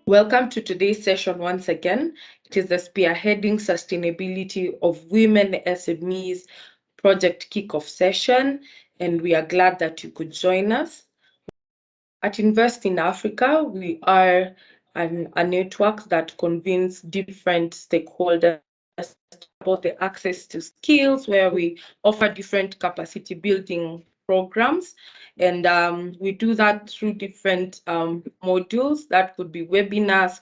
Welcome to today's session once again. It is the Spearheading Sustainability of Women SMEs project kickoff session, and we are glad that you could join us. At Invest in Africa, we are a network that convenes different stakeholders about the access to skills, where we offer different capacity building programs. And we do that through different modules. That could be webinars,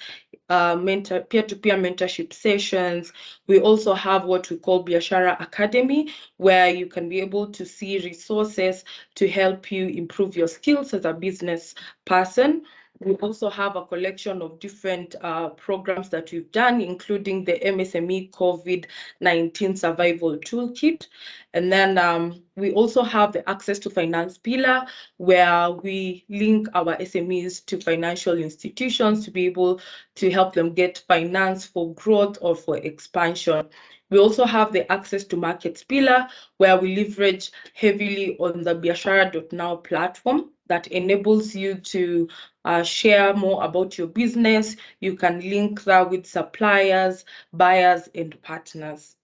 peer-to-peer mentorship sessions. We also have what we call Biashara Academy, where you can be able to see resources to help you improve your skills as a business person. We also have a collection of different programs that we've done, including the MSME COVID-19 Survival Toolkit. And then we also have the Access to Finance pillar, where we link our SMEs to financial institutions to be able to help them get finance for growth or for expansion. We also have the Access to Markets pillar, where we leverage heavily on the Biashara.now platform that enables you to share more about your business. You can link that with suppliers, buyers, and partners.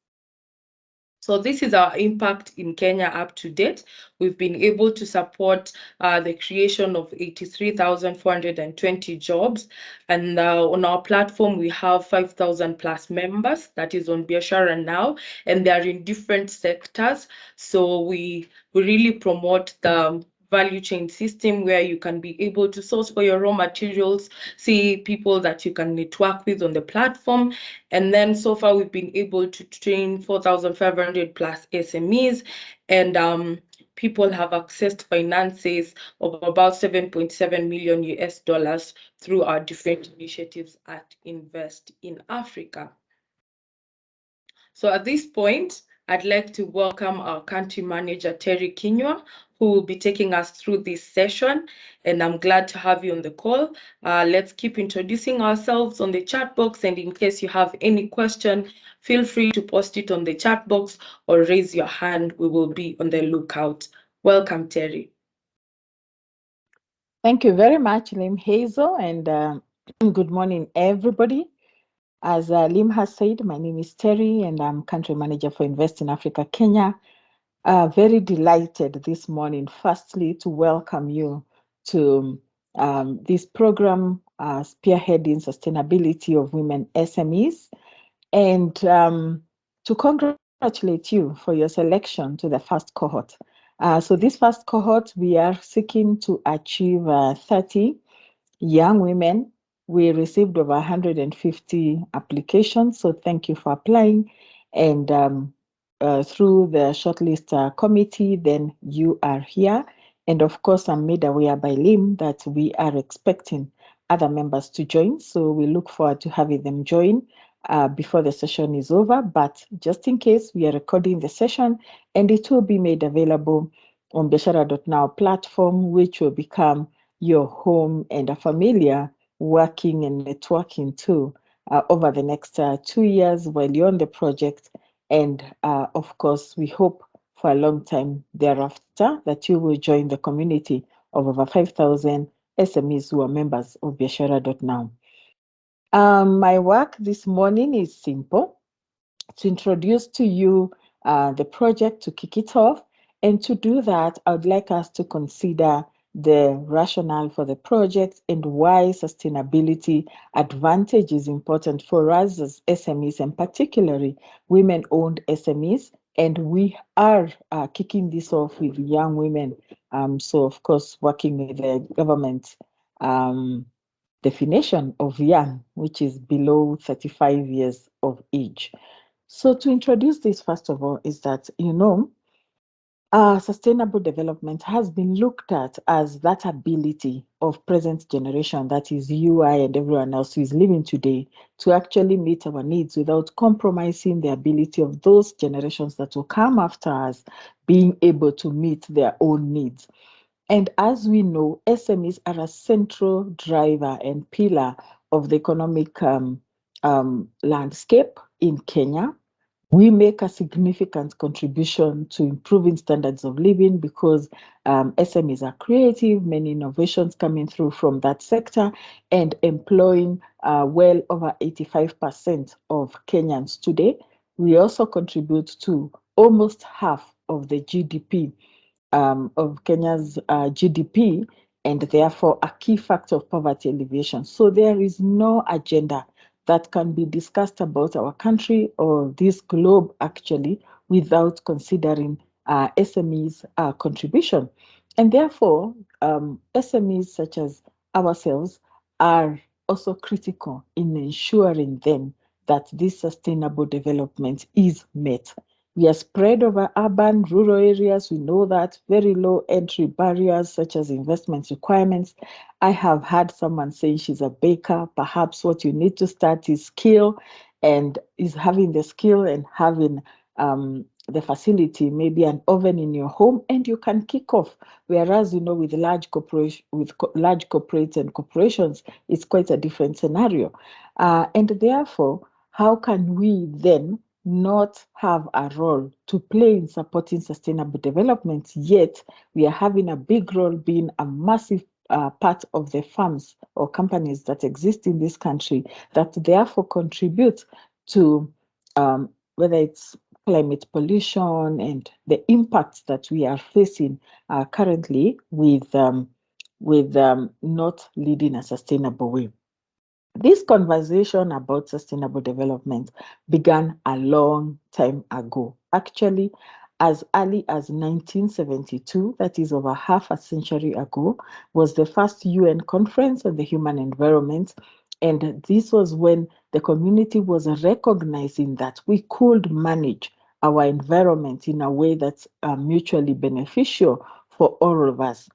So this is our impact in Kenya up to date. We've been able to support the creation of 83,420 jobs. And on our platform, we have 5,000 plus members that is on Biashara now, and they are in different sectors. So we really promote the value chain system where you can be able to source for your raw materials, see people that you can network with on the platform. And then so far we've been able to train 4,500 plus SMEs, and people have accessed finances of about 7.7 million US dollars through our different initiatives at Invest in Africa. So at this point, I'd like to welcome our country manager, Terry Kinyua, who will be taking us through this session. And I'm glad to have you on the call. Let's keep introducing ourselves on the chat box. And in case you have any question, feel free to post it on the chat box or raise your hand. We will be on the lookout. Welcome, Terry. Thank you very much, Lim Hazel, and good morning, everybody. As Lim has said, my name is Terry, and I'm country manager for Invest in Africa, Kenya. Very delighted this morning, firstly, to welcome you to this program, Spearheading Sustainability of Women SMEs, and to congratulate you for your selection to the first cohort. So this first cohort, we are seeking to achieve 30 young women. We received over 150 applications, so thank you for applying. And through the shortlist committee, then you are here. And of course, I'm made aware by Lim that we are expecting other members to join. So we look forward to having them join before the session is over. But just in case, we are recording the session and it will be made available on Biashara.now platform, which will become your home and a familiar working and networking too over the next 2 years while you're on the project. And of course, we hope for a long time thereafter that you will join the community of over 5,000 SMEs who are members of Biashara.now. My work this morning is simple: to introduce to you the project, to kick it off. And to do that, I would like us to consider the rationale for the project and why sustainability advantage is important for us as SMEs, and particularly women-owned SMEs. And we are kicking this off with young women. So, of course, working with the government definition of young, which is below 35 years of age. So to introduce this, first of all, is that, sustainable development has been looked at as that ability of present generation, that is you, I, and everyone else who is living today, to actually meet our needs without compromising the ability of those generations that will come after us being able to meet their own needs. And as we know, SMEs are a central driver and pillar of the economic landscape in Kenya. We make a significant contribution to improving standards of living because SMEs are creative, many innovations coming through from that sector and employing well over 85% of Kenyans today. We also contribute to almost half of the GDP of Kenya's GDP, and therefore a key factor of poverty alleviation. So there is no agenda that can be discussed about our country or this globe actually without considering SMEs' contribution. And therefore, SMEs such as ourselves are also critical in ensuring then that this sustainable development is met. We are spread over urban, rural areas. We know that very low entry barriers, such as investment requirements. I have heard someone saying she's a baker. Perhaps what you need to start is skill, and is having the skill and having the facility, maybe an oven in your home, and you can kick off. Whereas, with large corporation, large corporates and corporations, it's quite a different scenario. And therefore, how can we then not have a role to play in supporting sustainable development, yet we are having a big role being a massive part of the firms or companies that exist in this country that therefore contribute to whether it's climate pollution and the impacts that we are facing currently with not leading a sustainable way. This conversation about sustainable development began a long time ago. Actually, as early as 1972, that is over half a century ago, was the first UN conference on the human environment. And this was when the community was recognizing that we could manage our environment in a way that's mutually beneficial for all of us.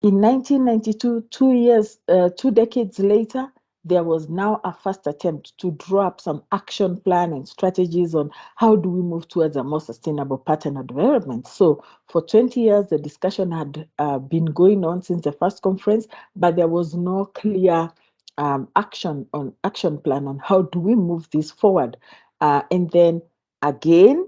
In 1992, 2 decades later, there was now a first attempt to draw up some action plan and strategies on how do we move towards a more sustainable pattern of development. So for 20 years, the discussion had been going on since the first conference, but there was no clear action plan on how do we move this forward. And then again,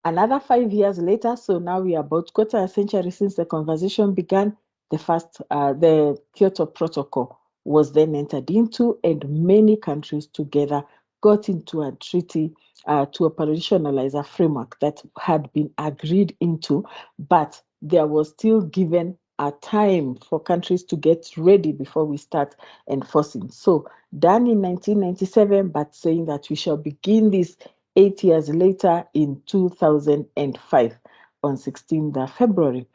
another 5 years later, so now we are about quarter a century since the conversation began, the Kyoto Protocol was then entered into, and many countries together got into a treaty to operationalize a framework that had been agreed into, but there was still given a time for countries to get ready before we start enforcing. So done in 1997, but saying that we shall begin this 8 years later in 2005 on 16th of February.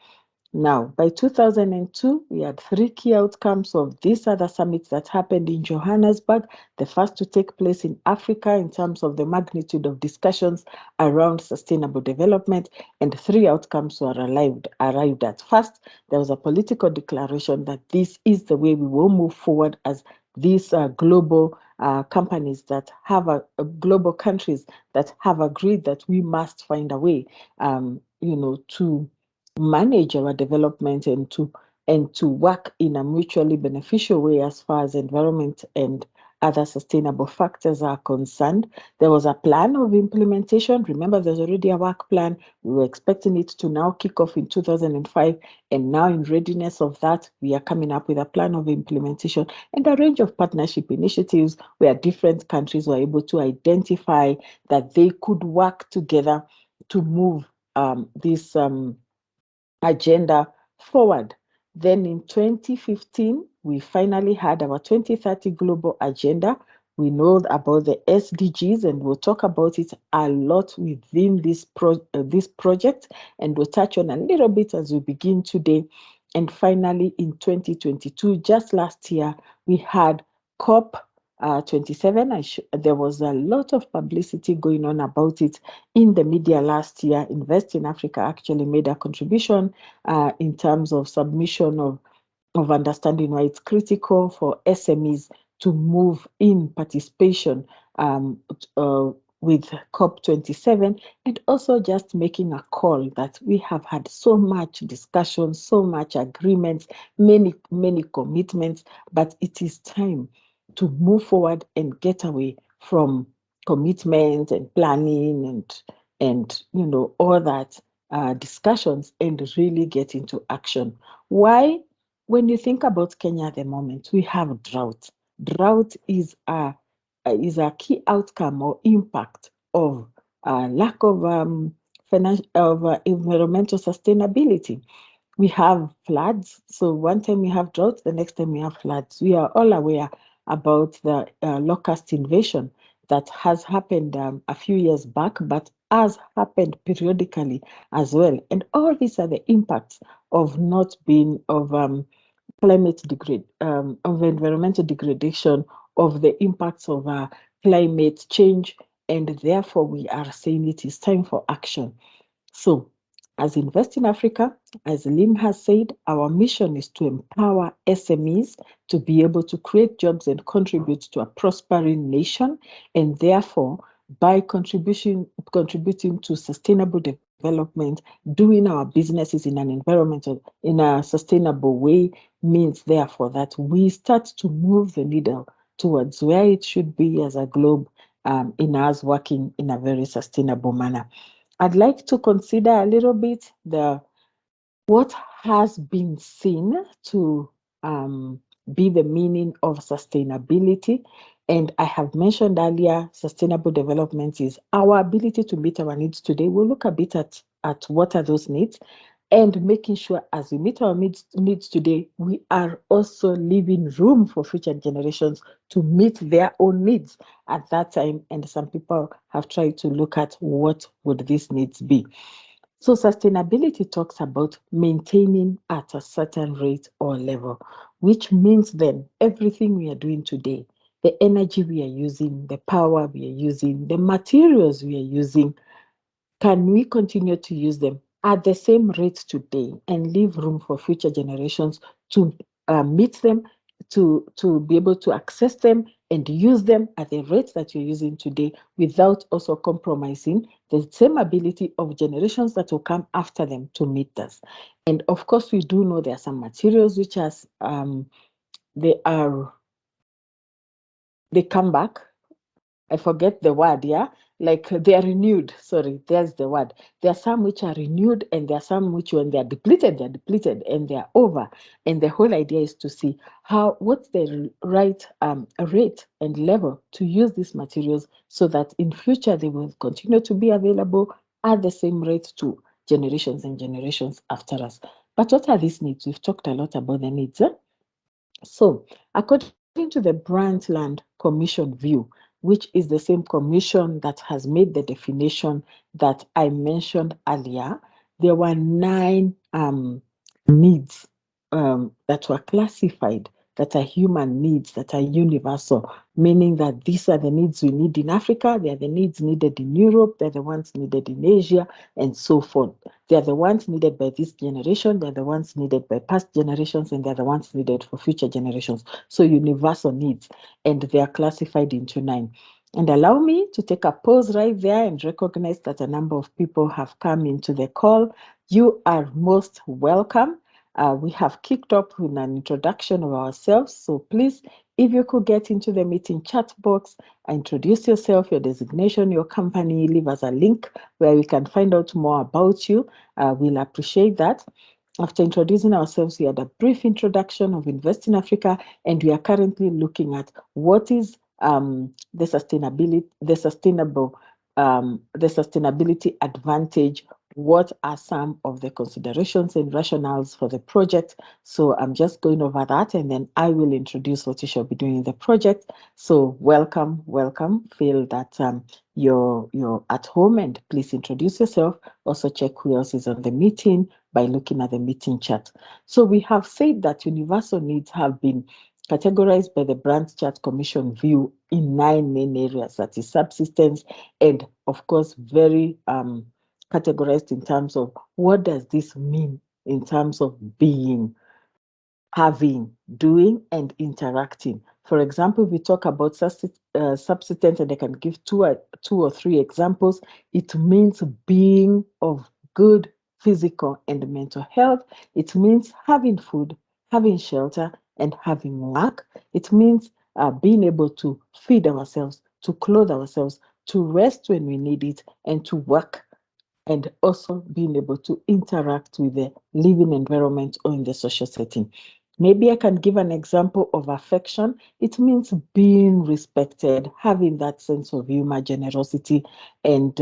Now, by 2002, we had three key outcomes of this other summit that happened in Johannesburg, the first to take place in Africa in terms of the magnitude of discussions around sustainable development, and three outcomes were arrived at. First, there was a political declaration that this is the way we will move forward as these global companies that have global countries that have agreed that we must find a way, to manage our development and to work in a mutually beneficial way as far as environment and other sustainable factors are concerned. There was a plan of implementation. Remember, there's already a work plan. We were expecting it to now kick off in 2005, and now in readiness of that, we are coming up with a plan of implementation and a range of partnership initiatives where different countries were able to identify that they could work together to move this agenda forward. Then in 2015, we finally had our 2030 global agenda. We know about the SDGs, and we'll talk about it a lot within this project, and we'll touch on a little bit as we begin today. And finally, in 2022, just last year, we had COP 27. There was a lot of publicity going on about it in the media last year. Invest in Africa actually made a contribution in terms of submission of understanding why it's critical for SMEs to move in participation um, uh, with COP27, and also just making a call that we have had so much discussion, so much agreements, many commitments, but it is time to move forward and get away from commitment and planning and all that discussions and really get into action. Why? When you think about Kenya at the moment, we have drought. drought is a key outcome or impact of lack of environmental sustainability. We have floods. So one time we have drought, the next time we have floods. We are all aware about the locust invasion that has happened a few years back, but has happened periodically as well. And all these are the impacts of not being of environmental degradation, of the impacts of climate change, and therefore we are saying it is time for action. So, as Invest in Africa, as Lim has said, our mission is to empower SMEs to be able to create jobs and contribute to a prospering nation, and therefore, by contributing to sustainable development, doing our businesses in an environmental, in a sustainable way, means therefore that we start to move the needle towards where it should be as a globe, in us working in a very sustainable manner. I'd like to consider a little bit the what has been seen to be the meaning of sustainability. And I have mentioned earlier, sustainable development is our ability to meet our needs today. We'll look a bit at what are those needs and making sure as we meet our needs today, we are also leaving room for future generations to meet their own needs at that time. And some people have tried to look at what would these needs be. So sustainability talks about maintaining at a certain rate or level, which means then everything we are doing today, the energy we are using, the power we are using, the materials we are using, can we continue to use them at the same rate today and leave room for future generations to meet them, to be able to access them and use them at the rate that you're using today without also compromising the same ability of generations that will come after them to meet us? And of course, we do know there are some materials which they are they come back. I forget the word, yeah? Like they are renewed. Sorry, there's the word. There are some which are renewed, and there are some which, when they're depleted and they're over. And the whole idea is to see what's the right rate and level to use these materials so that in future they will continue to be available at the same rate to generations and generations after us. But what are these needs? We've talked a lot about the needs. So, according to the Brundtland Commission view, which is the same commission that has made the definition that I mentioned earlier, there were nine needs that were classified that are human needs, that are universal, meaning that these are the needs we need in Africa, they are the needs needed in Europe, they're the ones needed in Asia, and so forth. They are the ones needed by this generation, they're the ones needed by past generations, and they're the ones needed for future generations. So universal needs, and they are classified into nine. And allow me to take a pause right there and recognize that a number of people have come into the call. You are most welcome. We have kicked off with an introduction of ourselves. So please, if you could get into the meeting chat box, introduce yourself, your designation, your company, leave us a link where we can find out more about you. We'll appreciate that. After introducing ourselves, we had a brief introduction of Invest in Africa, and we are currently looking at what is the sustainability advantage. What are some of the considerations and rationales for the project? So I'm just going over that, and then I will introduce what you shall be doing in the project. So welcome, welcome. Feel that you're at home, and please introduce yourself. Also check who else is on the meeting by looking at the meeting chat. So we have said that universal needs have been categorized by the Brundtland Commission view in nine main areas, that is subsistence, and of course very categorized in terms of what does this mean in terms of being, having, doing, and interacting. For example, if we talk about subsistence, and I can give two or three examples, it means being of good physical and mental health. It means having food, having shelter, and having work. It means being able to feed ourselves, to clothe ourselves, to rest when we need it, and to work, and also being able to interact with the living environment or in the social setting. Maybe I can give an example of affection. It means being respected, having that sense of humor, generosity, and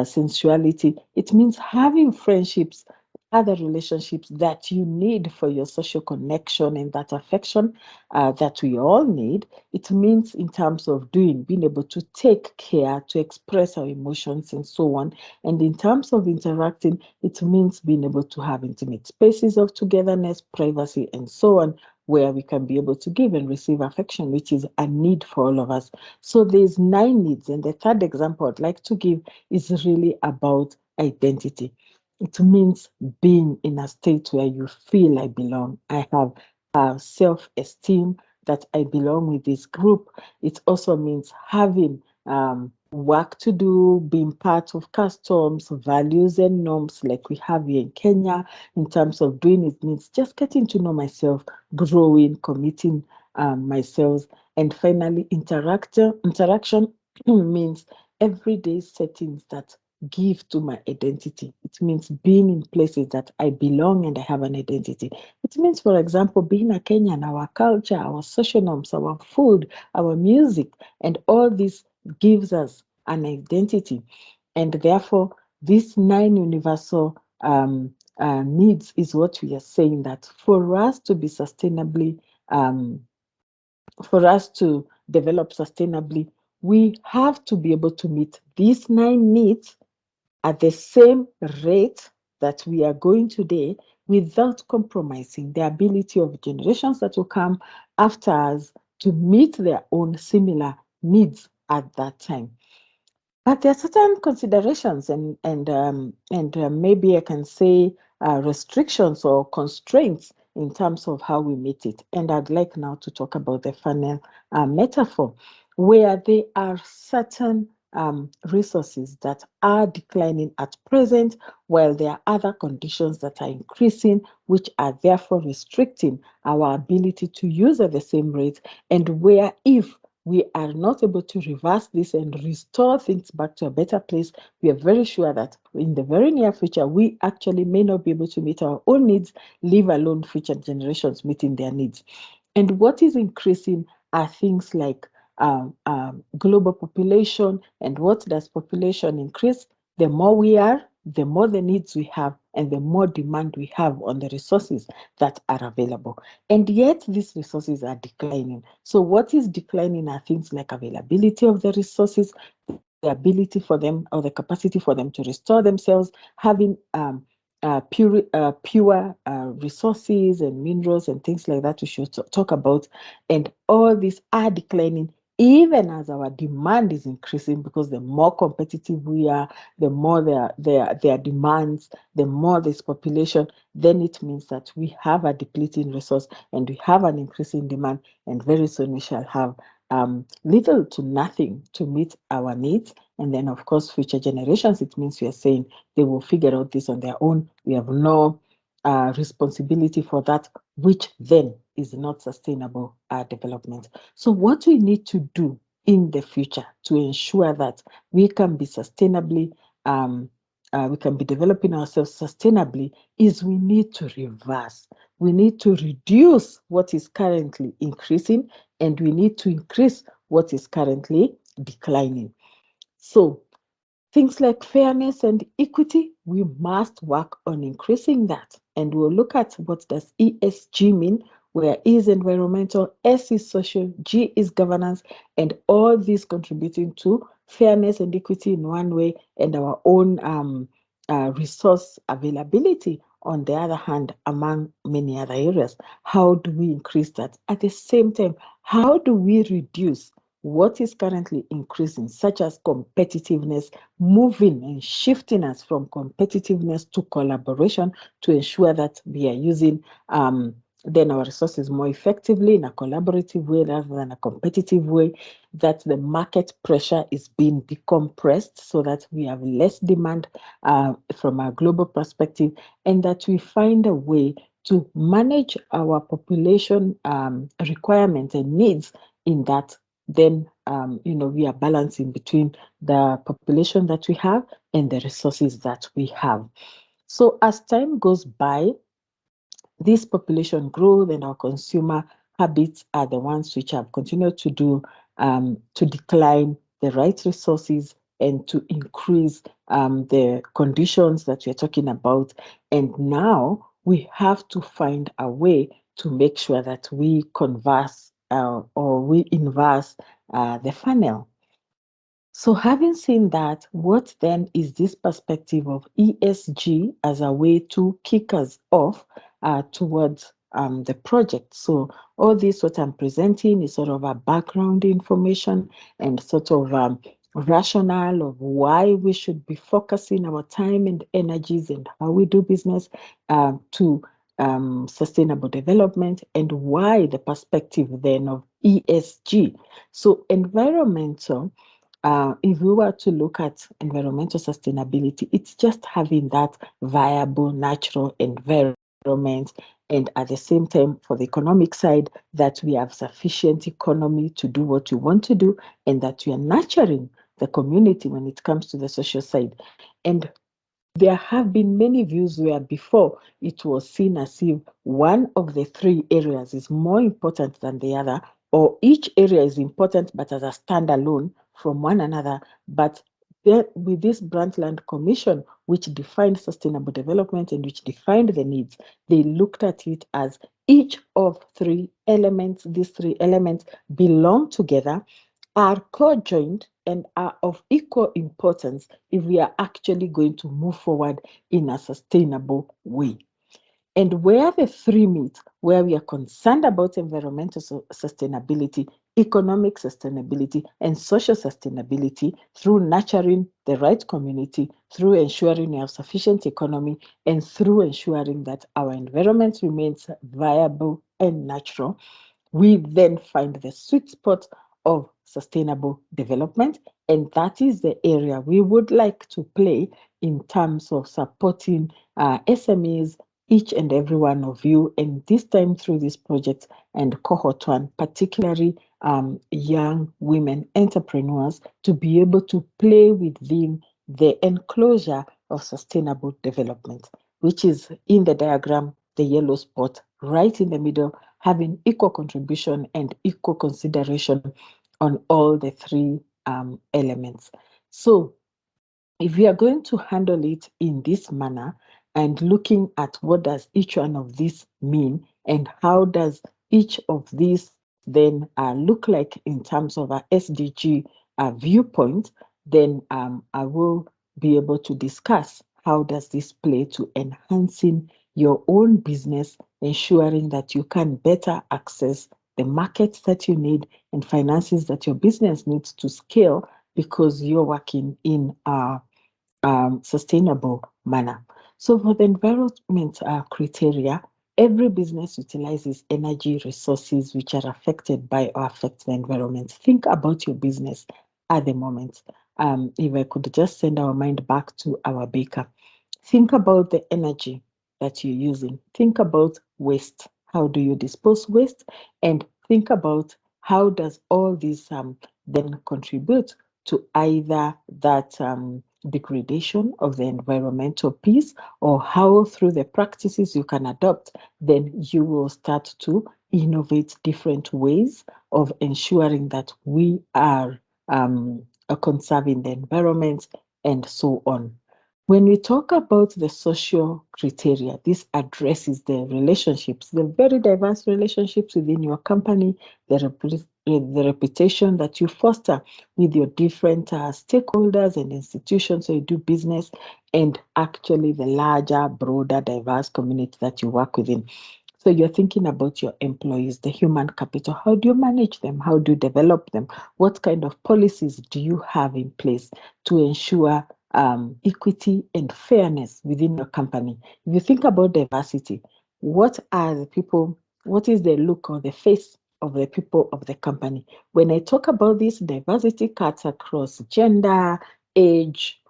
sensuality. It means having friendships, other relationships that you need for your social connection and that affection that we all need. It means in terms of being able to take care, to express our emotions, and so on. And in terms of interacting, it means being able to have intimate spaces of togetherness, privacy, and so on, where we can be able to give and receive affection, which is a need for all of us. So there's 9 needs. And the third example I'd like to give is really about identity. It means being in a state where you feel I belong. I have self-esteem that I belong with this group. It also means having work to do, being part of customs, values, and norms like we have here in Kenya. In terms of doing it, means just getting to know myself, growing, committing myself, and finally, interaction means everyday settings that give to my identity. It means being in places that I belong and I have an identity. It means, for example, being a Kenyan, our culture, our social norms, our food, our music, and all this gives us an identity. And therefore, these 9 universal needs is what we are saying that for us to be sustainably, for us to develop sustainably, we have to be able to meet these 9 needs at the same rate that we are going today without compromising the ability of generations that will come after us to meet their own similar needs at that time. But there are certain considerations and maybe I can say restrictions or constraints in terms of how we meet it. And I'd like now to talk about the funnel metaphor, where there are certain resources that are declining at present, while there are other conditions that are increasing, which are therefore restricting our ability to use at the same rate, and where if we are not able to reverse this and restore things back to a better place, we are very sure that in the very near future, we actually may not be able to meet our own needs, leave alone future generations meeting their needs. And what is increasing are things like global population. And what does population increase? The more we are, the more the needs we have, and the more demand we have on the resources that are available. And yet, these resources are declining. So, what is declining are things like availability of the resources, the ability for them or the capacity for them to restore themselves, having pure resources and minerals and things like that we should talk about. And all these are declining even as our demand is increasing, because the more competitive we are, the more their demands, the more this population, then it means that we have a depleting resource and we have an increasing demand, and very soon we shall have little to nothing to meet our needs. And then, of course, future generations, it means we are saying they will figure out this on their own. We have no responsibility for that, which then is not sustainable development. So, what we need to do in the future to ensure that we can be sustainably, we can be developing ourselves sustainably, is we need to reverse. We need to reduce what is currently increasing, and we need to increase what is currently declining. So, things like fairness and equity, we must work on increasing that. And we'll look at what does ESG mean, where E is environmental, S is social, G is governance, and all these contributing to fairness and equity in one way, and our own resource availability on the other hand, among many other areas. How do we increase that? At the same time, how do we reduce what is currently increasing, such as competitiveness, moving and shifting us from competitiveness to collaboration to ensure that we are using then our resources more effectively in a collaborative way rather than a competitive way, that the market pressure is being decompressed so that we have less demand from a global perspective, and that we find a way to manage our population requirements and needs in that then we are balancing between the population that we have and the resources that we have. So as time goes by, this population growth and our consumer habits are the ones which have continued to decline the right resources and to increase the conditions that we're talking about. And now we have to find a way to make sure that we converse or we inverse the funnel. So, having seen that, what then is this perspective of ESG as a way to kick us off towards the project? So, all this what I'm presenting is sort of a background information and sort of rationale of why we should be focusing our time and energies and how we do business to sustainable development, and why the perspective then of ESG. So, environmental, if we were to look at environmental sustainability, it's just having that viable natural environment, and at the same time, for the economic side, that we have sufficient economy to do what we want to do, and that we are nurturing the community when it comes to the social side. And there have been many views where before it was seen as if one of the three areas is more important than the other, or each area is important but as a standalone from one another. But then with this Brundtland Commission, which defined sustainable development and which defined the needs, they looked at it as each of three elements, these three elements belong together, are co-joined, and are of equal importance if we are actually going to move forward in a sustainable way. And where the three meet, where we are concerned about environmental sustainability, economic sustainability, and social sustainability through nurturing the right community, through ensuring we have sufficient economy, and through ensuring that our environment remains viable and natural, we then find the sweet spot of sustainable development. And that is the area we would like to play in terms of supporting SMEs, each and every one of you, and this time through this project and cohort one, particularly young women entrepreneurs, to be able to play within the enclosure of sustainable development, which is in the diagram, the yellow spot right in the middle, having equal contribution and equal consideration on all the three elements. So if we are going to handle it in this manner and looking at what does each one of these mean and how does each of these then look like in terms of our SDG viewpoint, then I will be able to discuss how does this play to enhancing your own business, ensuring that you can better access the markets that you need and finances that your business needs to scale because you're working in a sustainable manner. So for the environment criteria, every business utilizes energy resources which are affected by or affect the environment. Think about your business at the moment. If I could just send our mind back to our baker, think about the energy that you're using. Think about waste. How do you dispose waste? And think about how does all this then contribute to either that degradation of the environmental piece, or how through the practices you can adopt, then you will start to innovate different ways of ensuring that we are conserving the environment and so on. When we talk about the social criteria, this addresses the relationships, the very diverse relationships within your company, the reputation that you foster with your different stakeholders and institutions so you do business, and actually the larger, broader, diverse community that you work within. So you're thinking about your employees, the human capital. How do you manage them? How do you develop them? What kind of policies do you have in place to ensure equity and fairness within your company? If you think about diversity, what are the people, what is the look or the face of the people of the company? When I talk about this, diversity cuts across gender, age,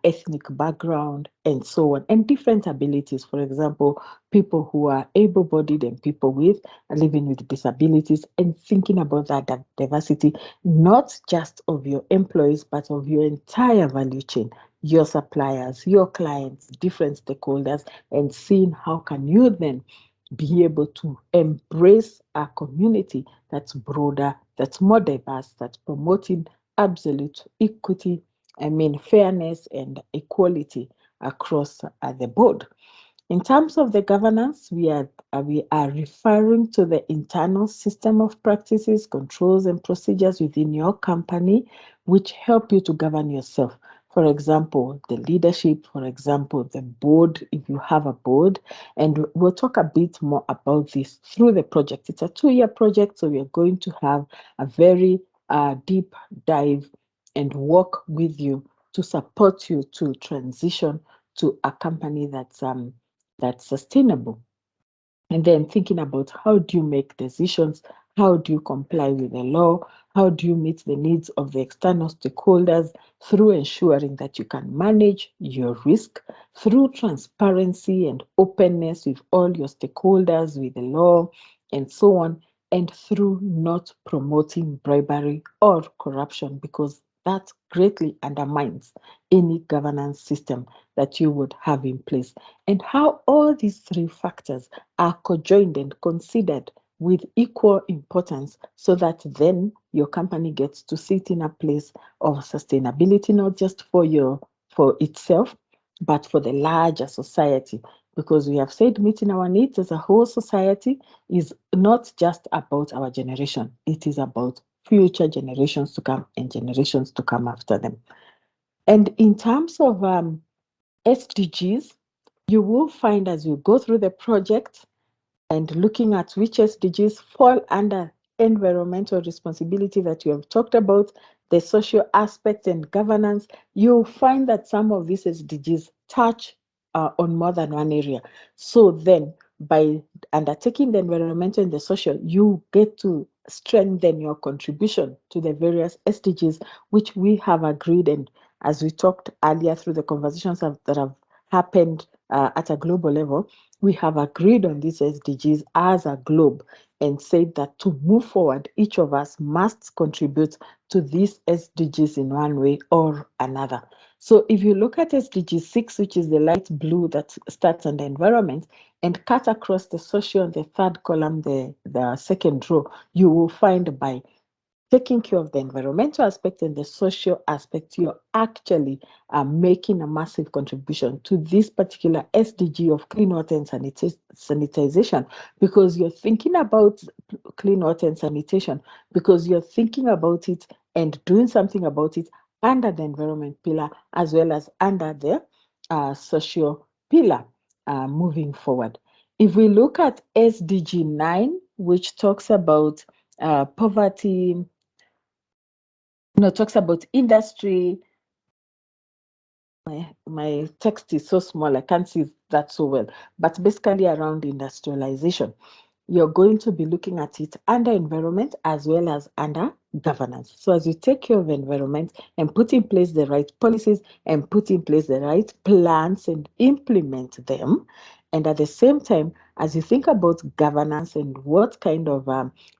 ethnic background, and so on, and different abilities. For example, people who are able-bodied and people with living with disabilities, and thinking about that diversity, not just of your employees, but of your entire value chain, your suppliers, your clients, different stakeholders, and seeing how can you then be able to embrace a community that's broader, that's more diverse, that's promoting absolute equity, fairness and equality across the board. In terms of the governance, we are referring to the internal system of practices, controls, and procedures within your company, which help you to govern yourself. For example, the leadership, for example, the board, if you have a board, and we'll talk a bit more about this through the project. It's a 2-year project, so we are going to have a very deep dive and work with you to support you to transition to a company that's sustainable. And then thinking about how do you make decisions, how do you comply with the law, how do you meet the needs of the external stakeholders through ensuring that you can manage your risk through transparency and openness with all your stakeholders, with the law, and so on, and through not promoting bribery or corruption, because that greatly undermines any governance system that you would have in place. And how all these three factors are conjoined and considered with equal importance, so that then your company gets to sit in a place of sustainability, not just for itself, but for the larger society. Because we have said meeting our needs as a whole society is not just about our generation, it is about future generations to come and generations to come after them. And in terms of SDGs, you will find as you go through the project and looking at which SDGs fall under environmental responsibility that you have talked about, the social aspect and governance, you'll find that some of these SDGs touch on more than one area. So then, by undertaking the environmental and the social, you get to strengthen your contribution to the various SDGs, which we have agreed. And as we talked earlier through the conversations that have happened at a global level, we have agreed on these SDGs as a globe and said that to move forward, each of us must contribute to these SDGs in one way or another. So if you look at SDG 6, which is the light blue that starts on the environment, and cut across the social and the third column, the second row, you will find by taking care of the environmental aspect and the social aspect, you're actually making a massive contribution to this particular SDG of clean water and sanitization, because you're thinking about clean water and sanitation, because you're thinking about it and doing something about it under the environment pillar as well as under the social pillar moving forward. If we look at SDG 9, which talks about poverty, talks about industry. My text is so small, I can't see that so well, but basically around industrialization. You're going to be looking at it under environment as well as under governance. So as you take care of environment and put in place the right policies and put in place the right plans and implement them, and at the same time, as you think about governance and what kind of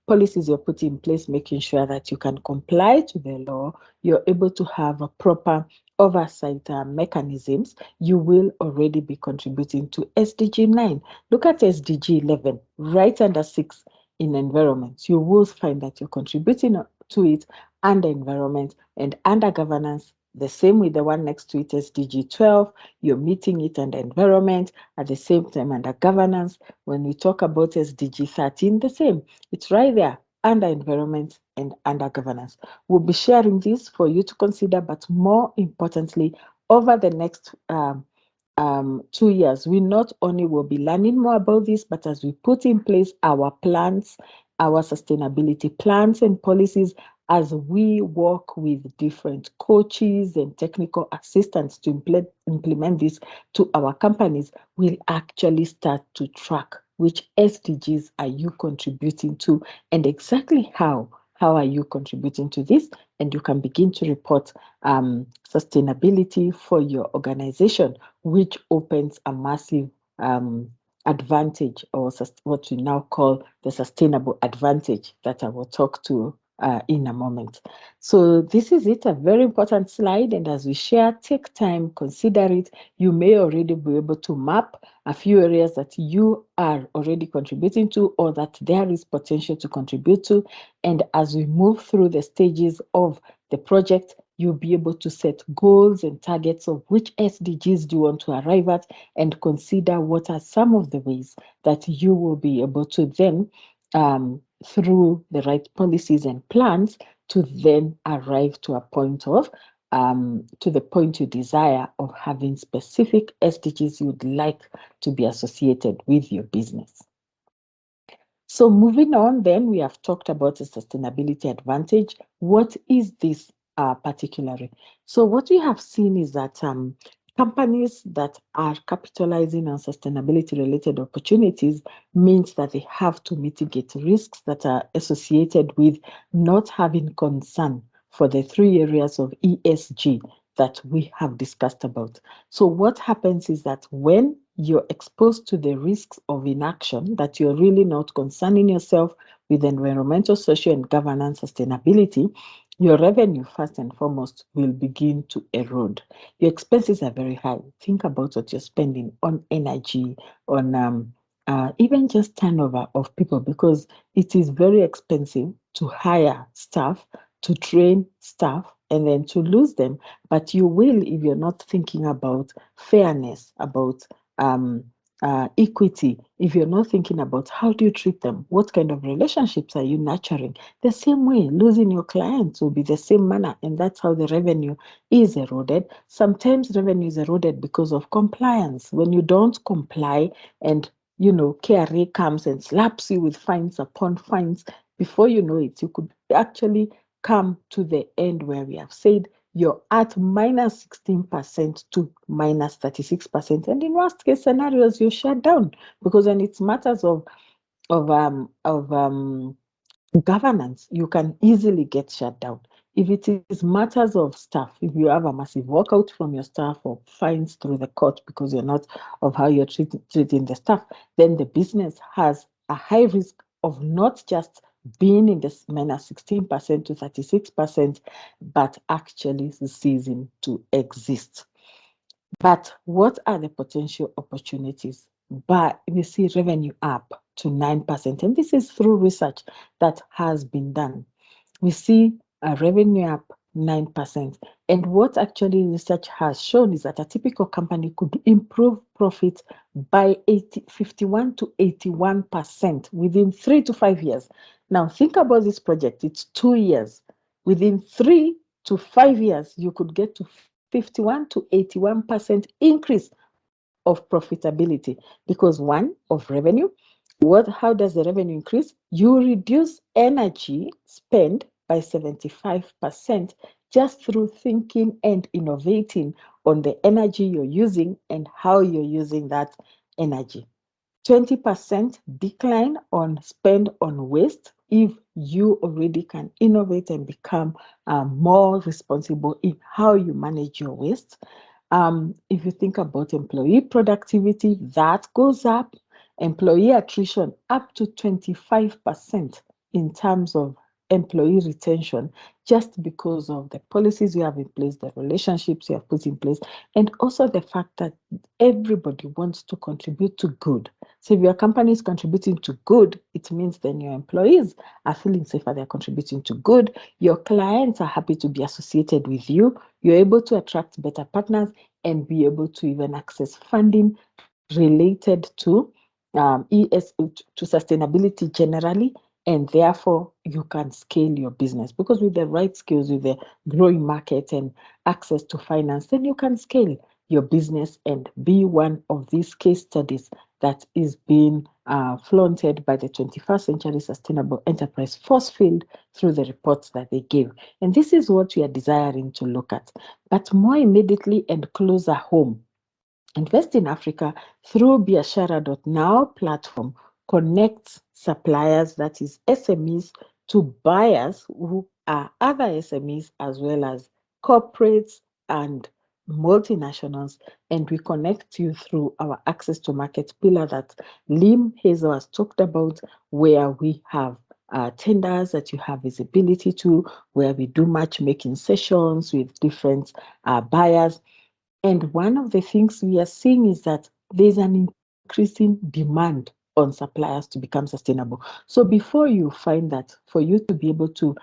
policies you're putting in place, making sure that you can comply to the law, you're able to have a proper oversight mechanisms, you will already be contributing to SDG 9. Look at SDG 11, right under 6 in environment. You will find that you're contributing to it under environment and under governance. The same with the one next to it, SDG 12, you're meeting it under environment, at the same time under governance. When we talk about SDG 13, the same. It's right there under environment and under governance. We'll be sharing this for you to consider, but more importantly, over the next 2 years, we not only will be learning more about this, but as we put in place our plans, our sustainability plans and policies, as we work with different coaches and technical assistants to implement this to our companies, we'll actually start to track which SDGs are you contributing to and exactly how are you contributing to this, and you can begin to report sustainability for your organization, which opens a massive advantage, or what we now call the sustainable advantage that I will talk to in a moment. So this is it, a very important slide. And as we share, take time, consider it. You may already be able to map a few areas that you are already contributing to or that there is potential to contribute to. And as we move through the stages of the project, you'll be able to set goals and targets of which SDGs do you want to arrive at and consider what are some of the ways that you will be able to then through the right policies and plans to then arrive to a point of to the point you desire of having specific SDGs you'd like to be associated with your business. So moving on, then we have talked about the sustainability advantage. What is this particularly? So what we have seen is that companies that are capitalizing on sustainability related opportunities means that they have to mitigate risks that are associated with not having concern for the three areas of ESG that we have discussed about. So what happens is that when you're exposed to the risks of inaction, that you're really not concerning yourself with environmental, social, and governance sustainability, your revenue, first and foremost, will begin to erode. Your expenses are very high. Think about what you're spending on energy, on even just turnover of people, because it is very expensive to hire staff, to train staff, and then to lose them. But you will if you're not thinking about fairness, about equity, if you're not thinking about how do you treat them, what kind of relationships are you nurturing, the same way losing your clients will be the same manner, and that's how the revenue is eroded. Sometimes revenue is eroded because of compliance. When you don't comply and KRA comes and slaps you with fines upon fines, before you know it, you could actually come to the end where we have said you're at minus 16% to minus 36%. And in worst case scenarios, you're shut down, because when it's matters of governance, you can easily get shut down. If it is matters of staff, if you have a massive walkout from your staff or fines through the court because you're not of how you're treating the staff, then the business has a high risk of not just being in this minus 16% to 36%, but actually ceasing to exist. But what are the potential opportunities? But we see revenue up to 9%, and this is through research that has been done. We see a revenue up 9%. And what actually research has shown is that a typical company could improve profit by 51 to 81% within 3 to 5 years. Now, think about this project. It's 2 years. Within 3 to 5 years, you could get to 51 to 81% increase of profitability because one, of revenue. How does the revenue increase? You reduce energy spend by 75% just through thinking and innovating on the energy you're using and how you're using that energy. 20% decline on spend on waste if you already can innovate and become more responsible in how you manage your waste. If you think about employee productivity, that goes up. Employee attrition up to 25% in terms of employee retention, just because of the policies you have in place, the relationships you have put in place, and also the fact that everybody wants to contribute to good. So if your company is contributing to good, it means then your employees are feeling safer, they're contributing to good. Your clients are happy to be associated with you. You're able to attract better partners and be able to even access funding related to to sustainability generally, and therefore you can scale your business, because with the right skills, with the growing market and access to finance, then you can scale your business and be one of these case studies that is being flaunted by the 21st Century Sustainable Enterprise Force Field through the reports that they gave. And this is what we are desiring to look at. But more immediately and closer home, Invest in Africa through Biashara.now platform connects suppliers, that is SMEs, to buyers who are other SMEs as well as corporates and multinationals, and we connect you through our access to market pillar that Lim Hazel has talked about, where we have tenders that you have visibility to, where we do matchmaking sessions with different buyers. And one of the things we are seeing is that there's an increasing demand on suppliers to become sustainable. So before you find that, for you to be able to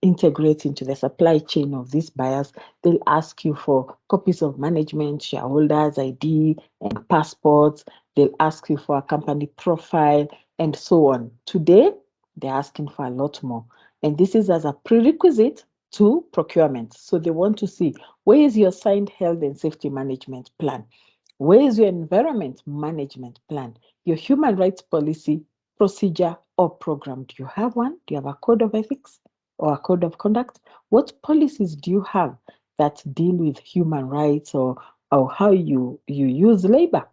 integrate into the supply chain of these buyers, they'll ask you for copies of management, shareholders, ID, and passports. They'll ask you for a company profile and so on. Today, they're asking for a lot more. And this is as a prerequisite to procurement. So they want to see, where is your signed health and safety management plan? Where is your environment management plan? Your human rights policy, procedure, or program? Do you have one? Do you have a code of ethics or a code of conduct? What policies do you have that deal with human rights, or how you use labor?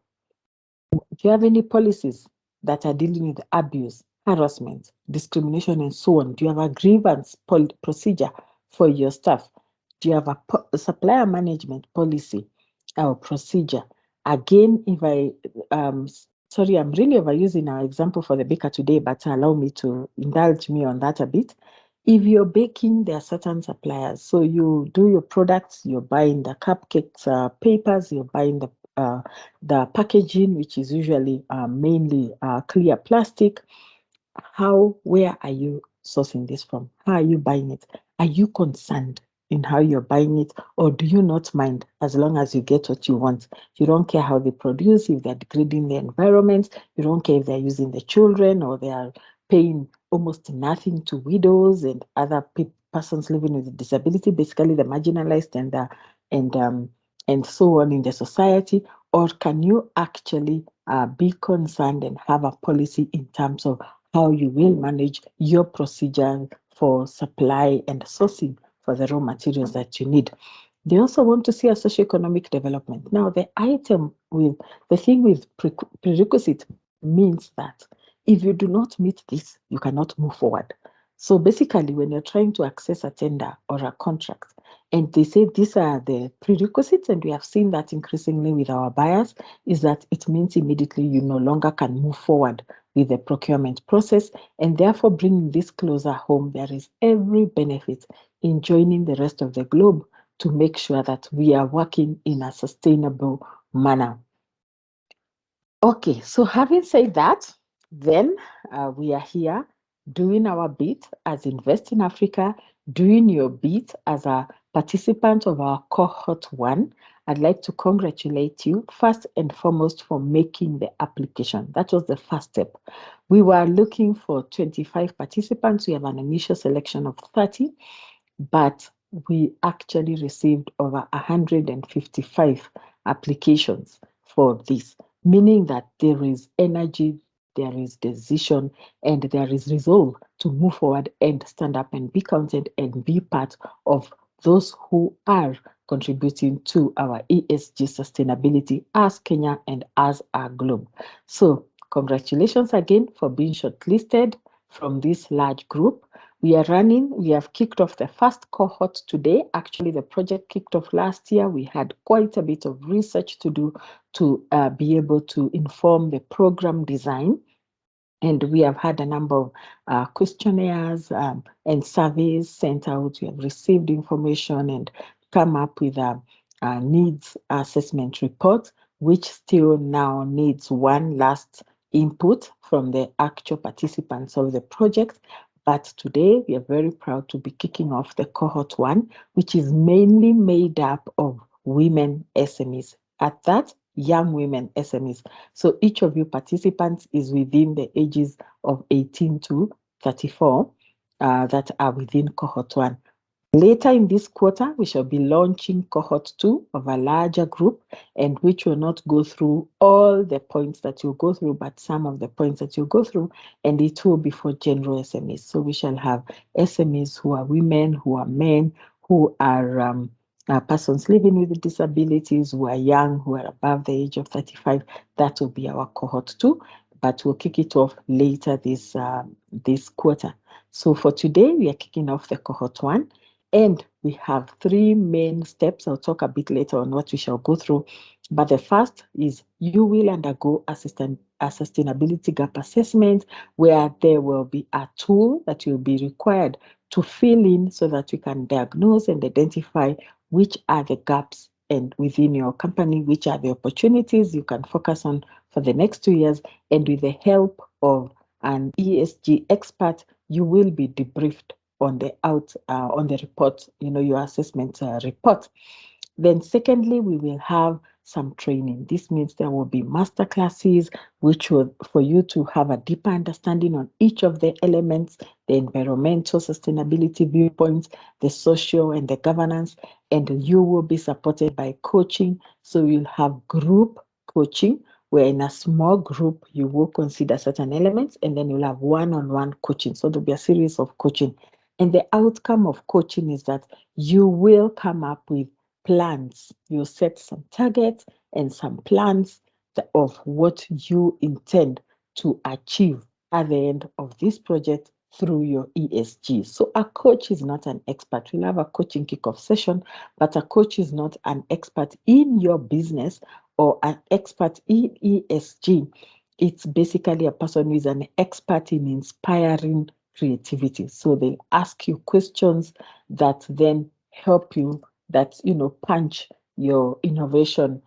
Do you have any policies that are dealing with abuse, harassment, discrimination, and so on? Do you have a grievance procedure for your staff? Do you have a supplier management policy or procedure? Again, if I, sorry, I'm really overusing our example for the baker today, but allow me to indulge me on that a bit. If you're baking, there are certain suppliers. So you do your products, you're buying the cupcakes, papers, you're buying the packaging, which is usually mainly clear plastic. Where are you sourcing this from? How are you buying it? Are you concerned in how you're buying it, or do you not mind as long as you get what you want? You don't care how they produce, if they're degrading the environment, you don't care if they're using the children or they are paying almost nothing to widows and other persons living with disability, basically the marginalized and and so on in the society. Or can you actually be concerned and have a policy in terms of how you will manage your procedure for supply and sourcing for the raw materials that you need? They also want to see a socioeconomic development. Now, the thing with prerequisite means that if you do not meet this, you cannot move forward. So basically, when you're trying to access a tender or a contract, and they say these are the prerequisites, and we have seen that increasingly with our buyers, is that it means immediately you no longer can move forward with the procurement process, and therefore bringing this closer home, there is every benefit in joining the rest of the globe to make sure that we are working in a sustainable manner. Okay, so having said that, then we are here doing our bit as Invest in Africa, doing your bit as a participant of our cohort one. I'd like to congratulate you first and foremost for making the application. That was the first step. We were looking for 25 participants. We have an initial selection of 30, but we actually received over 155 applications for this, meaning that there is energy, there is decision, and there is resolve to move forward and stand up and be counted and be part of those who are contributing to our ESG sustainability as Kenya and as our globe. So congratulations again for being shortlisted from this large group. We have kicked off the first cohort today. Actually, the project kicked off last year. We had quite a bit of research to do to be able to inform the program design. And we have had a number of questionnaires and surveys sent out. We have received information and come up with a needs assessment report, which still now needs one last input from the actual participants of the project. But today we are very proud to be kicking off the cohort one, which is mainly made up of women SMEs. At that, young women SMEs. So each of you participants is within the ages of 18 to 34 that are within cohort one. Later in this quarter, we shall be launching cohort two of a larger group, and which will not go through all the points that you go through, but some of the points that you go through, and it will be for general SMEs. So we shall have SMEs who are women, who are men, who are persons living with disabilities, who are young, who are above the age of 35. That will be our cohort two, but we'll kick it off later this quarter. So for today, we are kicking off the cohort one. And we have three main steps. I'll talk a bit later on what we shall go through. But the first is you will undergo a a sustainability gap assessment where there will be a tool that you'll be required to fill in so that you can diagnose and identify which are the gaps and within your company, which are the opportunities you can focus on for the next 2 years. And with the help of an ESG expert, you will be debriefed on the report, your assessment report. Then secondly, we will have some training. This means there will be master classes, which will for you to have a deeper understanding on each of the elements, the environmental sustainability viewpoints, the social and the governance, and you will be supported by coaching. So you'll have group coaching, where in a small group you will consider certain elements, and then you'll have one-on-one coaching. So there'll be a series of coaching. And the outcome of coaching is that you will come up with plans. You set some targets and some plans of what you intend to achieve at the end of this project through your ESG. So a coach is not an expert. We'll have a coaching kickoff session, but a coach is not an expert in your business or an expert in ESG. It's basically a person who is an expert in inspiring creativity. So they ask you questions that then help you, that punch your innovation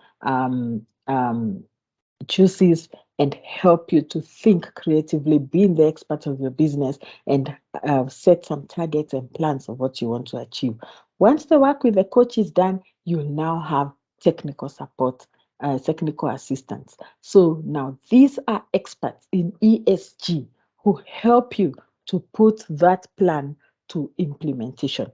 juices and help you to think creatively, being the expert of your business, and set some targets and plans of what you want to achieve. Once the work with the coach is done, you'll now have technical support, technical assistance. So now these are experts in ESG who help you to put that plan to implementation,